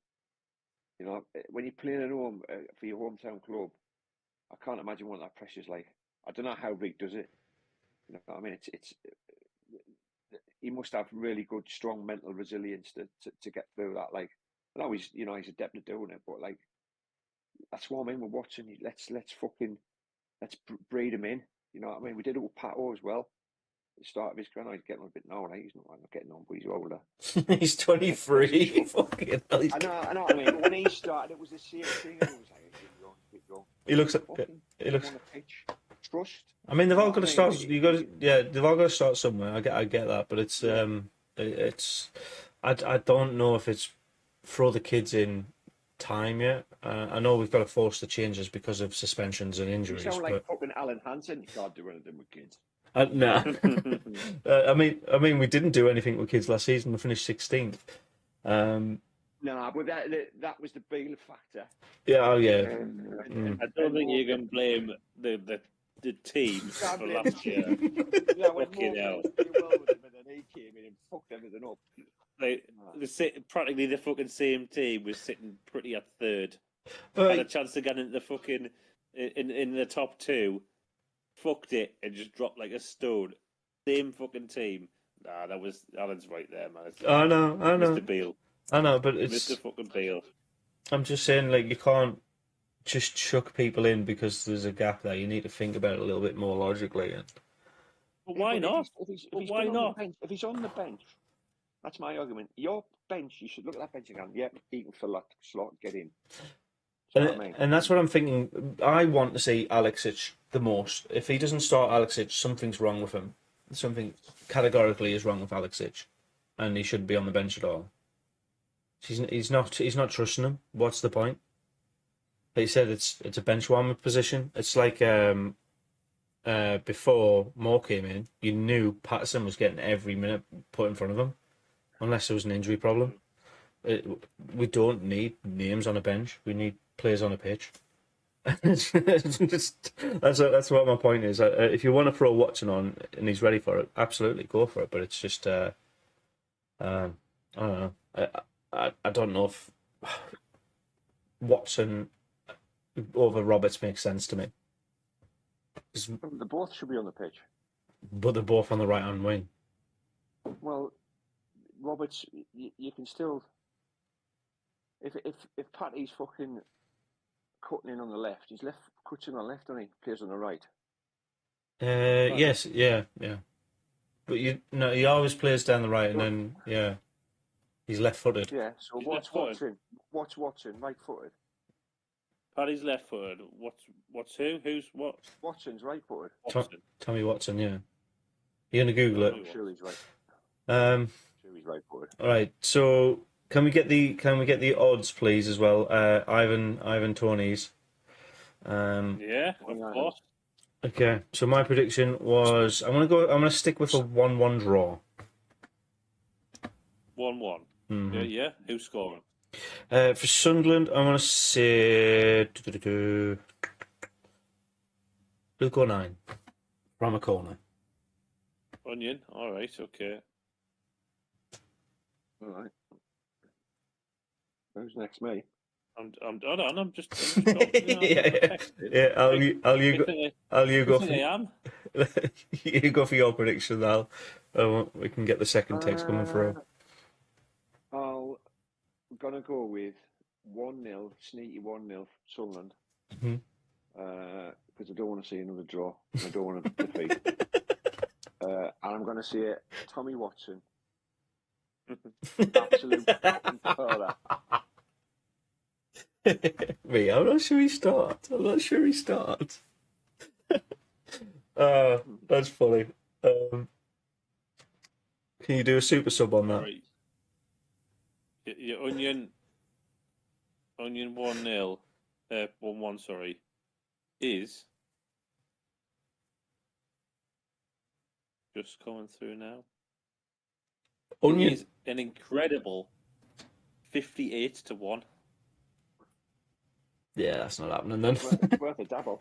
You know, when you're playing at home for your hometown club, I can't imagine what that pressure's like. I don't know how Rick does it. You know, I mean, it's he must have really good, strong mental resilience to get through that. Like, I know he's adept at doing it, but like, that's what I mean. We're watching. Let's breed him in. You know what I mean? We did it with Pato as well. At the start of his career, he's getting on a bit now, right? He's not getting on, but he's older. He's 23. Fucking hell, I know what I mean. But when he started, it was the same thing. And it was like, he's a bit young. He looks. Fucking He looks. on the pitch. Trust. I mean, they've You know all what got I to mean? start. You got to, yeah, they've all got to start somewhere. I get that, but it's Yeah. it's. I don't know if it's throw the kids in time yet. I know we've got to force the changes because of suspensions and You injuries, sound like but fucking Alan Hansen. You can't do anything with kids. no. I mean, we didn't do anything with kids last season. We finished 16th. No, but that was the Beale factor. Yeah, oh yeah. I don't think you can blame the team for last year. Yeah, when Fucking Morgan hell. was pretty well with him, and then he came in and fucked everything up. Practically the fucking same team was sitting pretty at third. But Had a chance to get into the fucking in the top two, fucked it and just dropped like a stone. Same fucking team. Nah, that was Alan's right there, man. I know, Mr. Beale. I know, but it's. Mr. fucking Beale. I'm just saying, like, you can't just chuck people in because there's a gap there. You need to think about it a little bit more logically. And But why not? If he's Why been on not? the bench, if he's on the bench, that's my argument. Your bench, you should look at that bench and go, "Yep, he can fill that slot, get in." Do you know what I mean? And that's what I'm thinking. I want to see Alexic the most. If he doesn't start Alexic, something's wrong with him. Something categorically is wrong with Alexic, and he shouldn't be on the bench at all. He's not trusting him. What's the point? Like you said, it's a bench warmer position. It's like before Moore came in, you knew Patterson was getting every minute put in front of him, unless there was an injury problem. We don't need names on a bench. We need players on a pitch. That's what my point is. If you want to throw Watson on and he's ready for it, absolutely go for it. But it's just, I don't know. I don't know if Watson over Roberts makes sense to me. The both should be on the pitch. But they're both on the right hand wing. Well, Roberts, you can still. If Patty's fucking cutting in on the left, he's cuts in on the left, and he plays on the right. Yes, yeah. But he always plays down the right, and then he's left-footed. Yeah. So what's Watson? Right-footed. Paddy's left-footed. What's who? Who's what? Watson's right-footed. Tommy Watson, yeah. You're gonna Google it. I'm sure he's right. I'm sure he's right-footed. All right. So can we get the odds, please, as well? Ivan Tony's. Yeah, of course. Okay. So my prediction was I'm gonna stick with a 1-1 draw. 1-1. Mm-hmm. Yeah. Who's scoring? For Sunderland, I want to say we'll go 9 from a corner. Onion. All right. Okay. All right. Who's next? Me? Hold on. I'm just talking. Yeah. I'll you go I for. I am. You go for your prediction. We can get the second text coming through. I'm gonna go with 1-0, sneaky 1-0 Sunderland. Mhm. Because I don't want to see another draw. I don't want to defeat. And I'm gonna say Tommy Watson. Absolute fucking further. Me, I'm not sure he starts. That's funny. Can you do a super sub on that? Right. Your onion 1-0, 1-1. Sorry, is just coming through now. Onion. It is an incredible 58-1. Yeah, that's not happening then. It's worth a dabble.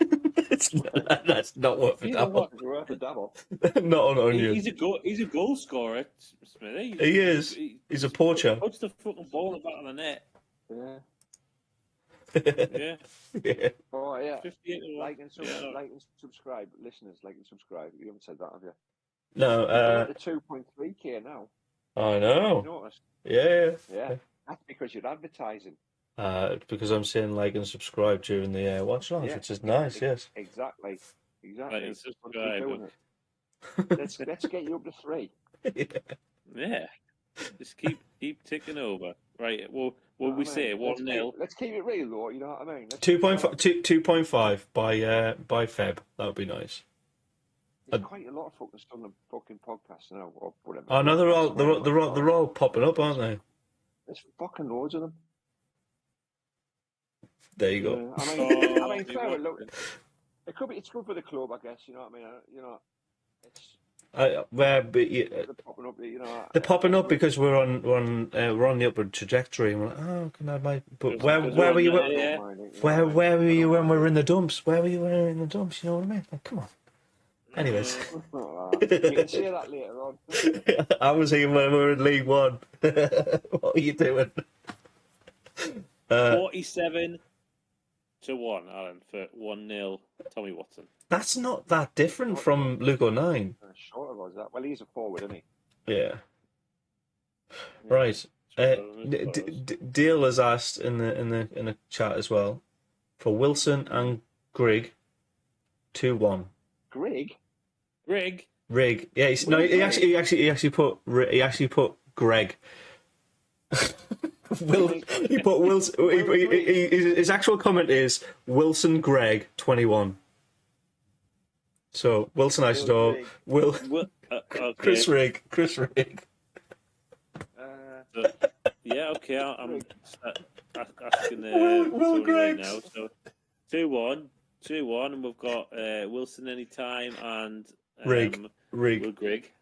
That's not worth a You know double. what? It's worth a dabble. Not on onion. He's a goal scorer, Smithy. He is. He's a poacher. Puts the fucking ball in the back of the net. Yeah. Yeah. Yeah. Oh yeah. 58-1. Like and subscribe, listeners. Like and subscribe. You haven't said that, have you? No. We're at 2.3k now. I know. You notice? Yeah. That's because you're advertising. Because I'm saying like and subscribe during the watch along, which is nice. Yes. Exactly. Like and Keep subscribe. doing it. Let's get you up to 3. Yeah. Just keep ticking over. Right. Well, what we say 1-0. Let's keep it real, though. You know what I mean? 2.5 by Feb. That would be nice. There's quite a lot of fucking podcasts now, or whatever. Oh no, they're all popping up, aren't they? There's fucking loads of them. There you go. Yeah, I mean, fair look. It's good for the club, I guess. You know what I mean? It's. They're popping up, they're popping up because we're on the upward trajectory. And we're like, oh, can I buy? But where were you? Where were you when we were in the dumps? Where were you when we were in the dumps? You know what I mean? Like, come on. Anyways, you can say that later on. I was here when we were in League One. What are you doing? 47-1, Alan, for 1-0 Tommy Watson. That's not that different from Luke O'Nien. Shorter was that? Well, he's a forward, isn't he? Yeah. Right. Dale has asked in the chat as well for Wilson and Grigg 2-1. Greg. Rig. Yeah. He actually put Greg. He put Wilson. His actual comment is Wilson Greg 21. So Wilson Isidore, okay. Chris Rigg. Yeah, okay. I'm asking Tony right now. So 2-1, and we've got Wilson anytime and Rigg. Will Grigg.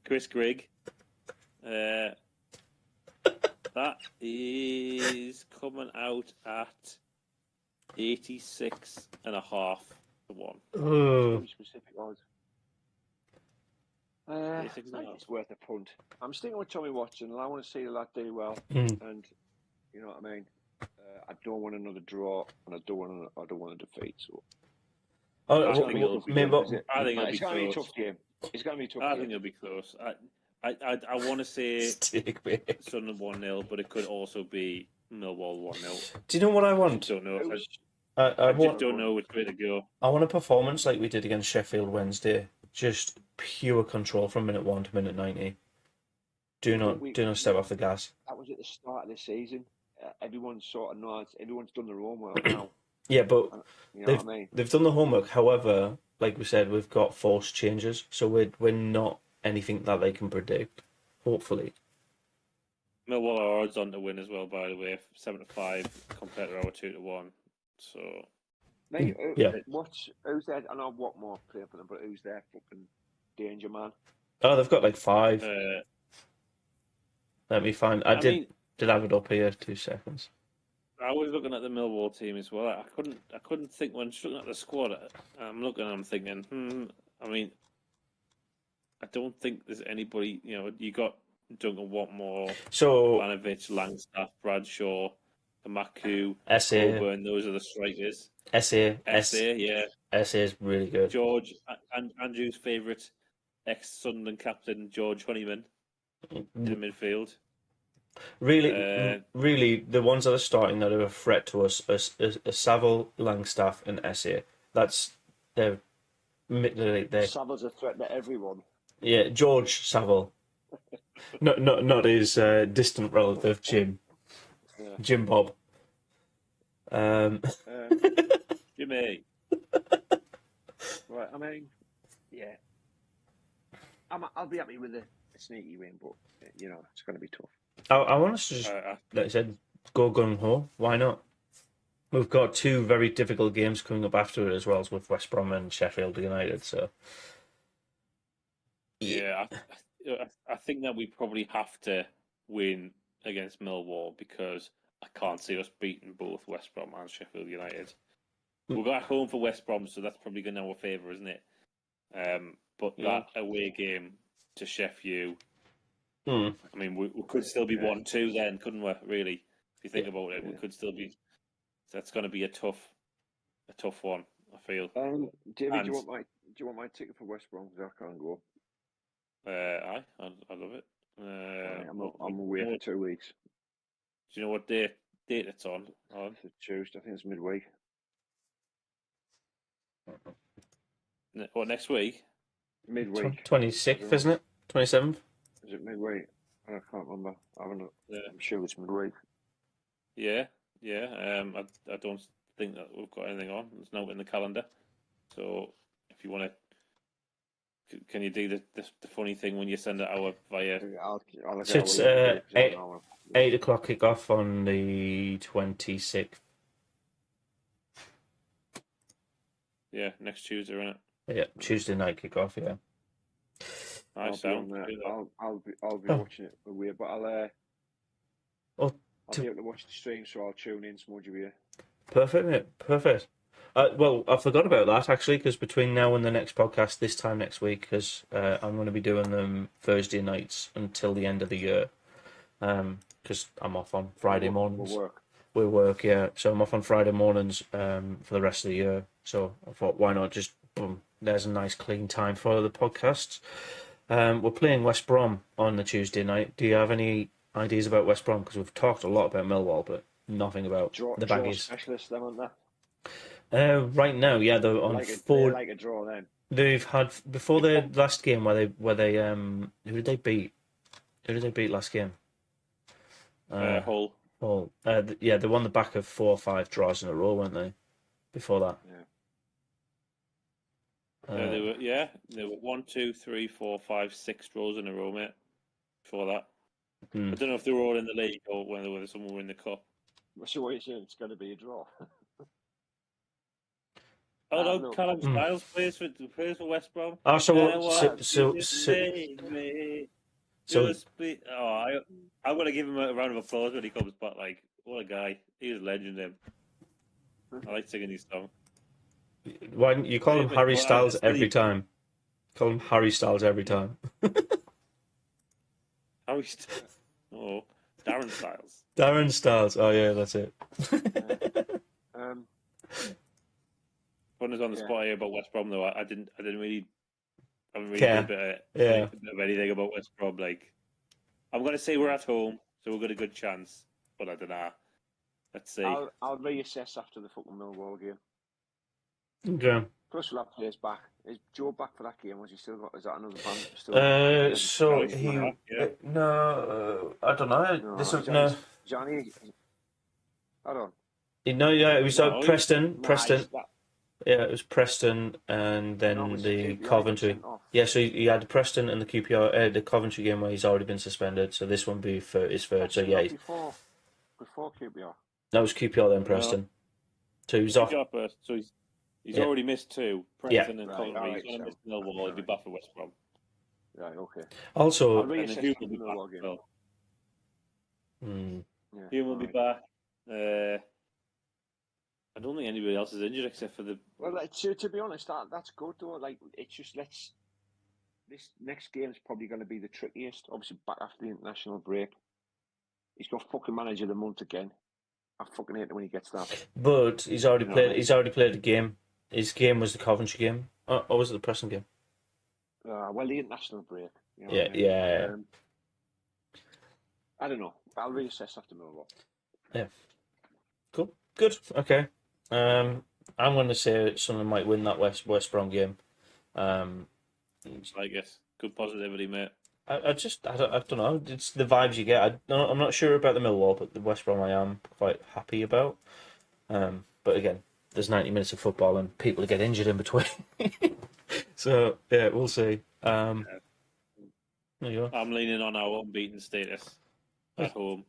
Chris Grigg. That is coming out at 86.5-1. Oh. Specific odds. It's worth a punt. I'm sticking with Tommy Watson, and I want to see the lad do well. And you know what I mean. I don't want another draw, and I don't want a defeat. So. I think it'll be close. It's going to be a tough game. It's going to be a tough game. I think it'll be close. I want to say Sunderland 1-0, but it could also be Millwall 1-0. Do you know what I want? I don't know. I just don't know which way to go. I want a performance like we did against Sheffield Wednesday. Just pure control from minute 1 to minute 90. Do not step off the gas. That was at the start of the season. Everyone's sort of knows. Everyone's done their homework now. Yeah, but you know what I mean? They've done the homework. However, like we said, we've got forced changes, so we're not anything that they can predict. Hopefully. Millwall are odds on to win as well, by the way, 7-5 compared to our 2-1. So. Mate, yeah. Who's there? I know what more playing for them, but who's their fucking danger man? Oh, they've got like 5. Let me find. I did have it up here. 2 seconds. I was looking at the Millwall team as well. I couldn't think when looking at the squad. I'm thinking. I mean, I don't think there's anybody. You got Duncan Watmore, So Ivanovic, Langstaff, Bradshaw, Amaku, SA, Coburn. Those are the strikers. SA, SA, yeah. SA is really good. George and Andrew's favourite ex-Sunderland captain George Honeyman in the midfield. Really, the ones that are starting that are a threat to us are Saville, Langstaff, and SA. They're Saville's a threat to everyone. Yeah, George Saville. Not his distant relative Jim. Yeah. Jim Bob. Jimmy. Right, I mean, yeah. I'll be happy with a sneaky win, but it's going to be tough. I want us to just, like I said, go gung ho. Why not? We've got two very difficult games coming up after it as well as with West Brom and Sheffield United. So yeah, I think that we probably have to win against Millwall because I can't see us beating both West Brom and Sheffield United. We're back home for West Brom, so that's probably going in our favour, isn't it? But that away game to Sheffield, I mean, we could still be 1-2 then, couldn't we? Really, if you think about it, we could still be. That's going to be a tough one. I feel. David, do you want my ticket for West Brom? Because I can't go. I love it. I'm away for 2 weeks. Do you know what date it's on? It's a Tuesday. I think it's midweek. What, next week? Midweek. 26th, isn't it? 27th? Is it midweek? I can't remember. I'm sure it's midweek. Yeah. I don't think that we've got anything on. There's no in the calendar. So if you want to, can you do the funny thing when you send it out via? So it's 8 o'clock kickoff on the 26th. Yeah, next Tuesday, isn't it? Yeah, Tuesday night kickoff. Yeah. Nice. I'll be watching it away, but I'll be able to watch the stream, so I'll tune in. Smudge you. Perfect, mate. Perfect. Well, I forgot about that actually, because between now and the next podcast, this time next week, because I'm going to be doing them Thursday nights until the end of the year, because I'm off on Friday mornings. We work, yeah. So I'm off on Friday mornings for the rest of the year. So I thought, why not just boom? There's a nice clean time for the podcasts. We're playing West Brom on the Tuesday night. Do you have any ideas about West Brom? Because we've talked a lot about Millwall, but nothing about the Baggies. Specialists, them, aren't they? Right now, yeah, they're on four. They like a draw then. They've had before their last game where they who did they beat? Who did they beat last game? Hull. Hull. Yeah, they won the back of 4 or 5 draws in a row, weren't they? Before that. Yeah. They were 1, 2, 3, 4, 5, 6 draws in a row, mate. Before that. I don't know if they were all in the league or whether someone were in the cup. So what are you saying? It's going to be a draw. Oh no, Callum Styles plays for West Brom. Oh, I'm gonna give him a round of applause when he comes back. Like, what a guy! He's a legend. Him. I like singing his song. Why don't you call him Harry Styles every time? Call him Harry Styles every time. Harry Styles. Oh, Darren Styles. Darren Styles. Oh yeah, that's it. Putting us on the spot here about West Brom, though, I haven't really care. A bit of anything about West Brom. Like, I'm going to say we're at home, so we've got a good chance, but I don't know. Let's see. I'll reassess after the fucking Millwall game. Okay. Plus, we'll have players back. Is Joe back for that game? Was he still got? Is that another band? No, I don't know. Johnny. Hold on. No, yeah, it was Preston. Yeah, it was Preston and then the Coventry. Yeah, so he had Preston and the QPR, the Coventry game where he's already been suspended. So this one be for his third. So yeah, before QPR. That was QPR then Preston. So he's off. So he's already missed 2. Preston and Coventry. Right, he's going to miss Millwall. He'll be back for West Brom. Right. Okay. Also, Hume will be back. Hume will be back. I don't think anybody else is injured except for the. Well, to be honest, that's good though. Like, it's just let's this next game is probably going to be the trickiest. Obviously, back after the international break, he's got fucking manager of the month again. I fucking hate it when he gets that. But he's already You know what I played. mean? He's already played the game. His game was the Coventry game, or was it the Preston game? Well, the international break. You know Yeah, what I mean? yeah. I don't know. I'll reassess after Millwall. Yeah. Cool. Good. Okay. I'm going to say Sunderland might win that West Brom game. I guess good positivity, mate. I don't know. It's the vibes you get. I'm not sure about the Millwall, but the West Brom I am quite happy about. But again, there's 90 minutes of football and people get injured in between. So yeah, we'll see. There you go. I'm leaning on our unbeaten status at home.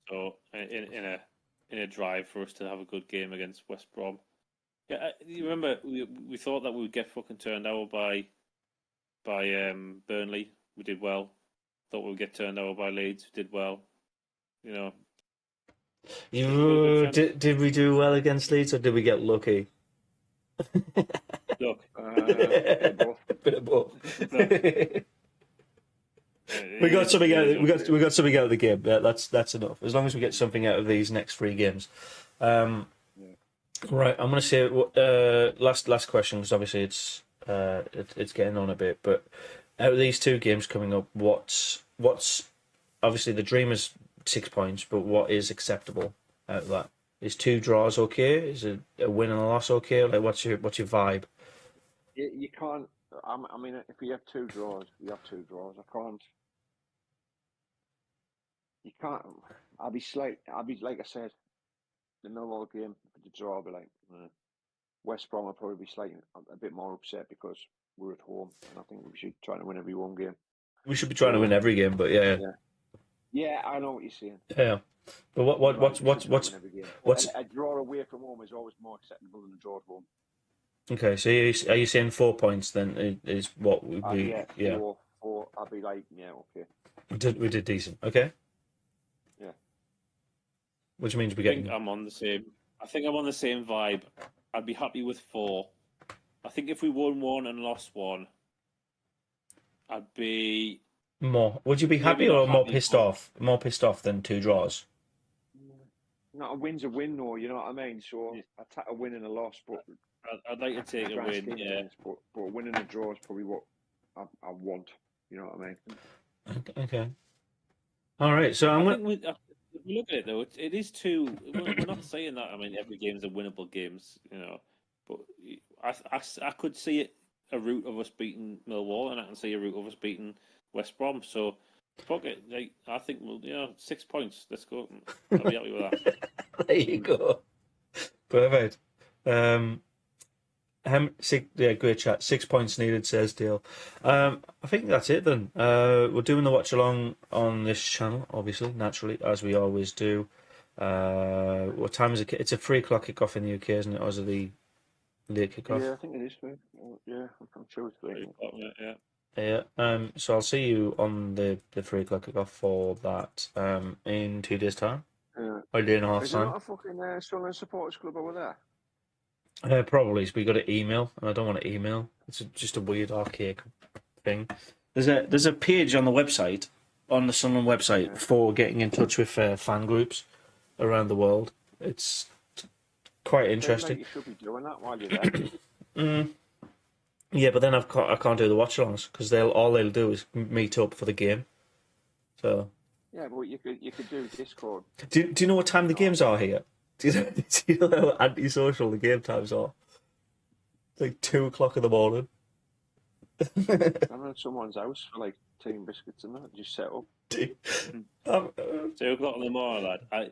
So in a drive for us to have a good game against West Brom. Yeah, you remember we thought that we would get fucking turned out by Burnley. We did well. Thought we would get turned out by Leeds. We did well. You know. Did we do well against Leeds or did we get lucky? Look, bit of both. We got something out. We got something out of the game. Yeah, that's enough. As long as we get something out of these next 3 games. Right, I'm going to say last question because obviously it's getting on a bit. But out of these 2 games coming up, what's obviously the dream is 6 points, but what is acceptable out of that? Is 2 draws okay? Is a win and a loss okay? Like what's your vibe? You can't. I mean, if we have 2 draws, we have 2 draws. I can't. You can't. I'll be like I said, the Millwall game, the draw. I'll be like West Brom will probably be slightly a bit more upset because we're at home, and I think we should try to win every one game. We should be trying to win every game, but yeah. Yeah, I know what you're saying. Yeah, but what's a draw away from home is always more acceptable than a draw at home. Okay, so are you saying 4 points then is what would be? Yeah. 4. I'd be like, yeah, okay. We did decent. Okay. Yeah. Which means we I think I'm on the same vibe. I'd be happy with 4. I think if we won 1 and lost 1, I'd be more. Would you be happy or more pissed off? More pissed off than 2 draws. No, a win's a win, though. You know what I mean. So I take a win and a loss, but I'd like to take a win. Yeah, but a win and a draw is probably what I want. You know what I mean. Okay. All right. So I think if we look at it though, it is 2. We're not saying that. I mean, every game is a winnable games, you know. But I could see a route of us beating Millwall, and I can see a route of us beating West Brom. So, fuck it. Like, I think 6 points. Let's go. I'll be happy with that. There you go. Perfect. Great chat. 6 points needed, says Dale. I think that's it then. We're doing the watch along on this channel, obviously, naturally, as we always do. What time is it? It's a 3 o'clock kickoff in the UK, isn't it? Or is it the late kickoff? Yeah, I think it is 3. Yeah, I'm sure it's 3. Yeah. Yeah. So I'll see you on the 3 o'clock kickoff for that in 2 days' time. Yeah. Or a day and a half Is time. there not a fucking Sunderland supporters club over there? Probably. So we got an email, and I don't want to email. It's just a weird archaic thing. There's a page on the website, on the Sunderland website, for getting in touch with fan groups around the world. It's quite interesting. You should be doing that while you're there. Yeah, but then I can't do the watch-alongs because all they'll do is meet up for the game. So. Yeah, but you could do Discord. Do you know what time the games are here? Do you know how antisocial the game times are? It's like 2 o'clock in the morning. I'm at someone's house for like tea and biscuits and that. Just set up. 2 o'clock in the morning, lad. I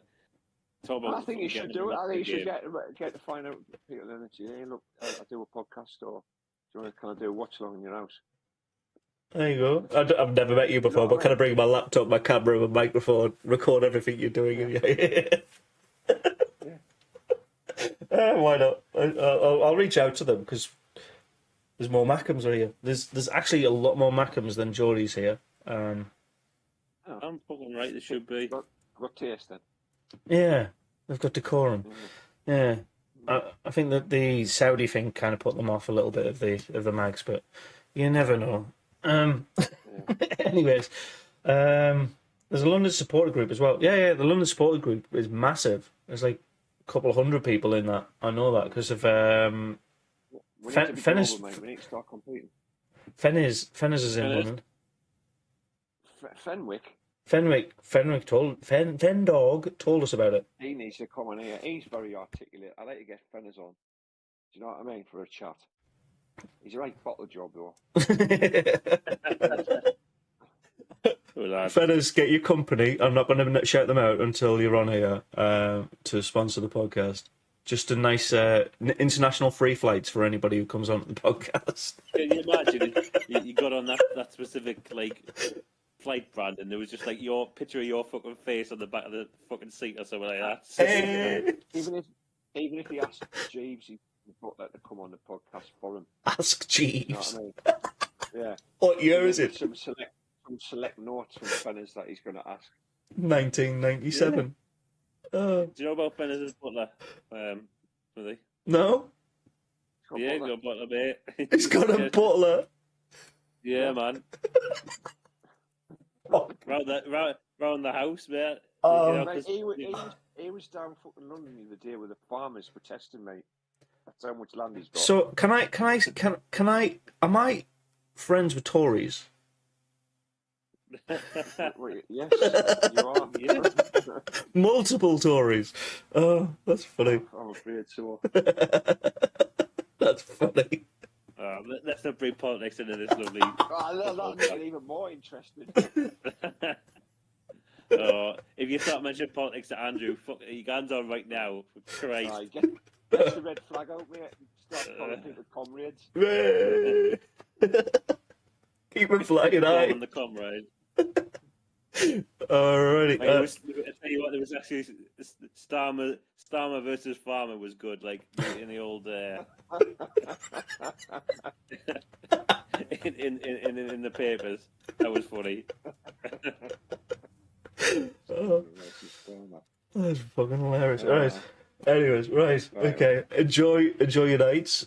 think you should do it. I think you should get to find out people then and say, hey, look, I do a podcast, or do you want to kind of do a watch along in your house? There you go. I've never met you before, but can I bring my laptop, my camera, and my microphone, record everything you're doing? Yeah. Why not? I'll reach out to them because there's more Mackems are here. There's actually a lot more Mackems than Geordies here. I'm fucking right. There should be. Got taste then. Yeah, they've got decorum. Yeah, I think that the Saudi thing kind of put them off a little bit of the mags, but you never know. Anyways, there's a London supporter group as well. Yeah, the London supporter group is massive. There's like a couple of hundred people in that. I know that because of We need to be global, mate. We need to start competing. Fennis is in London. Fenwick. Fenwick Fendog told us about it. He needs to come on here. He's very articulate. I'd like to get Fenners on. Do you know what I mean? For a chat. He's a right bottle job, though. Fenners, get your company. I'm not going to shout them out until you're on here to sponsor the podcast. Just a nice international free flights for anybody who comes on the podcast. Can you imagine you got on that specific like flight brand and there was just like your picture of your fucking face on the back of the fucking seat or something like that? Hey. Even if he asked Jeeves, he brought that to come on the podcast for him. Ask Jeeves. You know what I mean? Yeah. What year is it? Some select notes from Fenners that he's going to ask. 1997. Yeah. Do you know about Fenners' butler? Really? No. He's got a butler, mate. He's got a butler. Yeah, man. Round the house, mate. Mate, he was down fucking London the other day with the farmers protesting, mate. That's how much land he's got. So can I? Am I friends with Tories? Wait, yes, you are. Yeah. Multiple Tories. Oh, that's funny. I'm afraid so. That's funny. Let's not bring politics into this lovely. That's even more interesting. If you start mentioning politics to Andrew, fuck, your hands on right now. For Christ. Get the red flag out, mate, and start calling people comrades. Keep it flying high. On the comrade. Alrighty. I tell you what, there was actually Starmer versus Farmer was good, like in the old in the papers. That was funny. That's fucking hilarious. Right. Anyways, right. Okay. Enjoy your nights.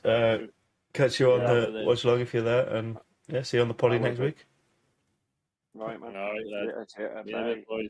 Catch you on the watch along if you're there, and see you on the potty next week. Right, man. All right, Yeah, boys.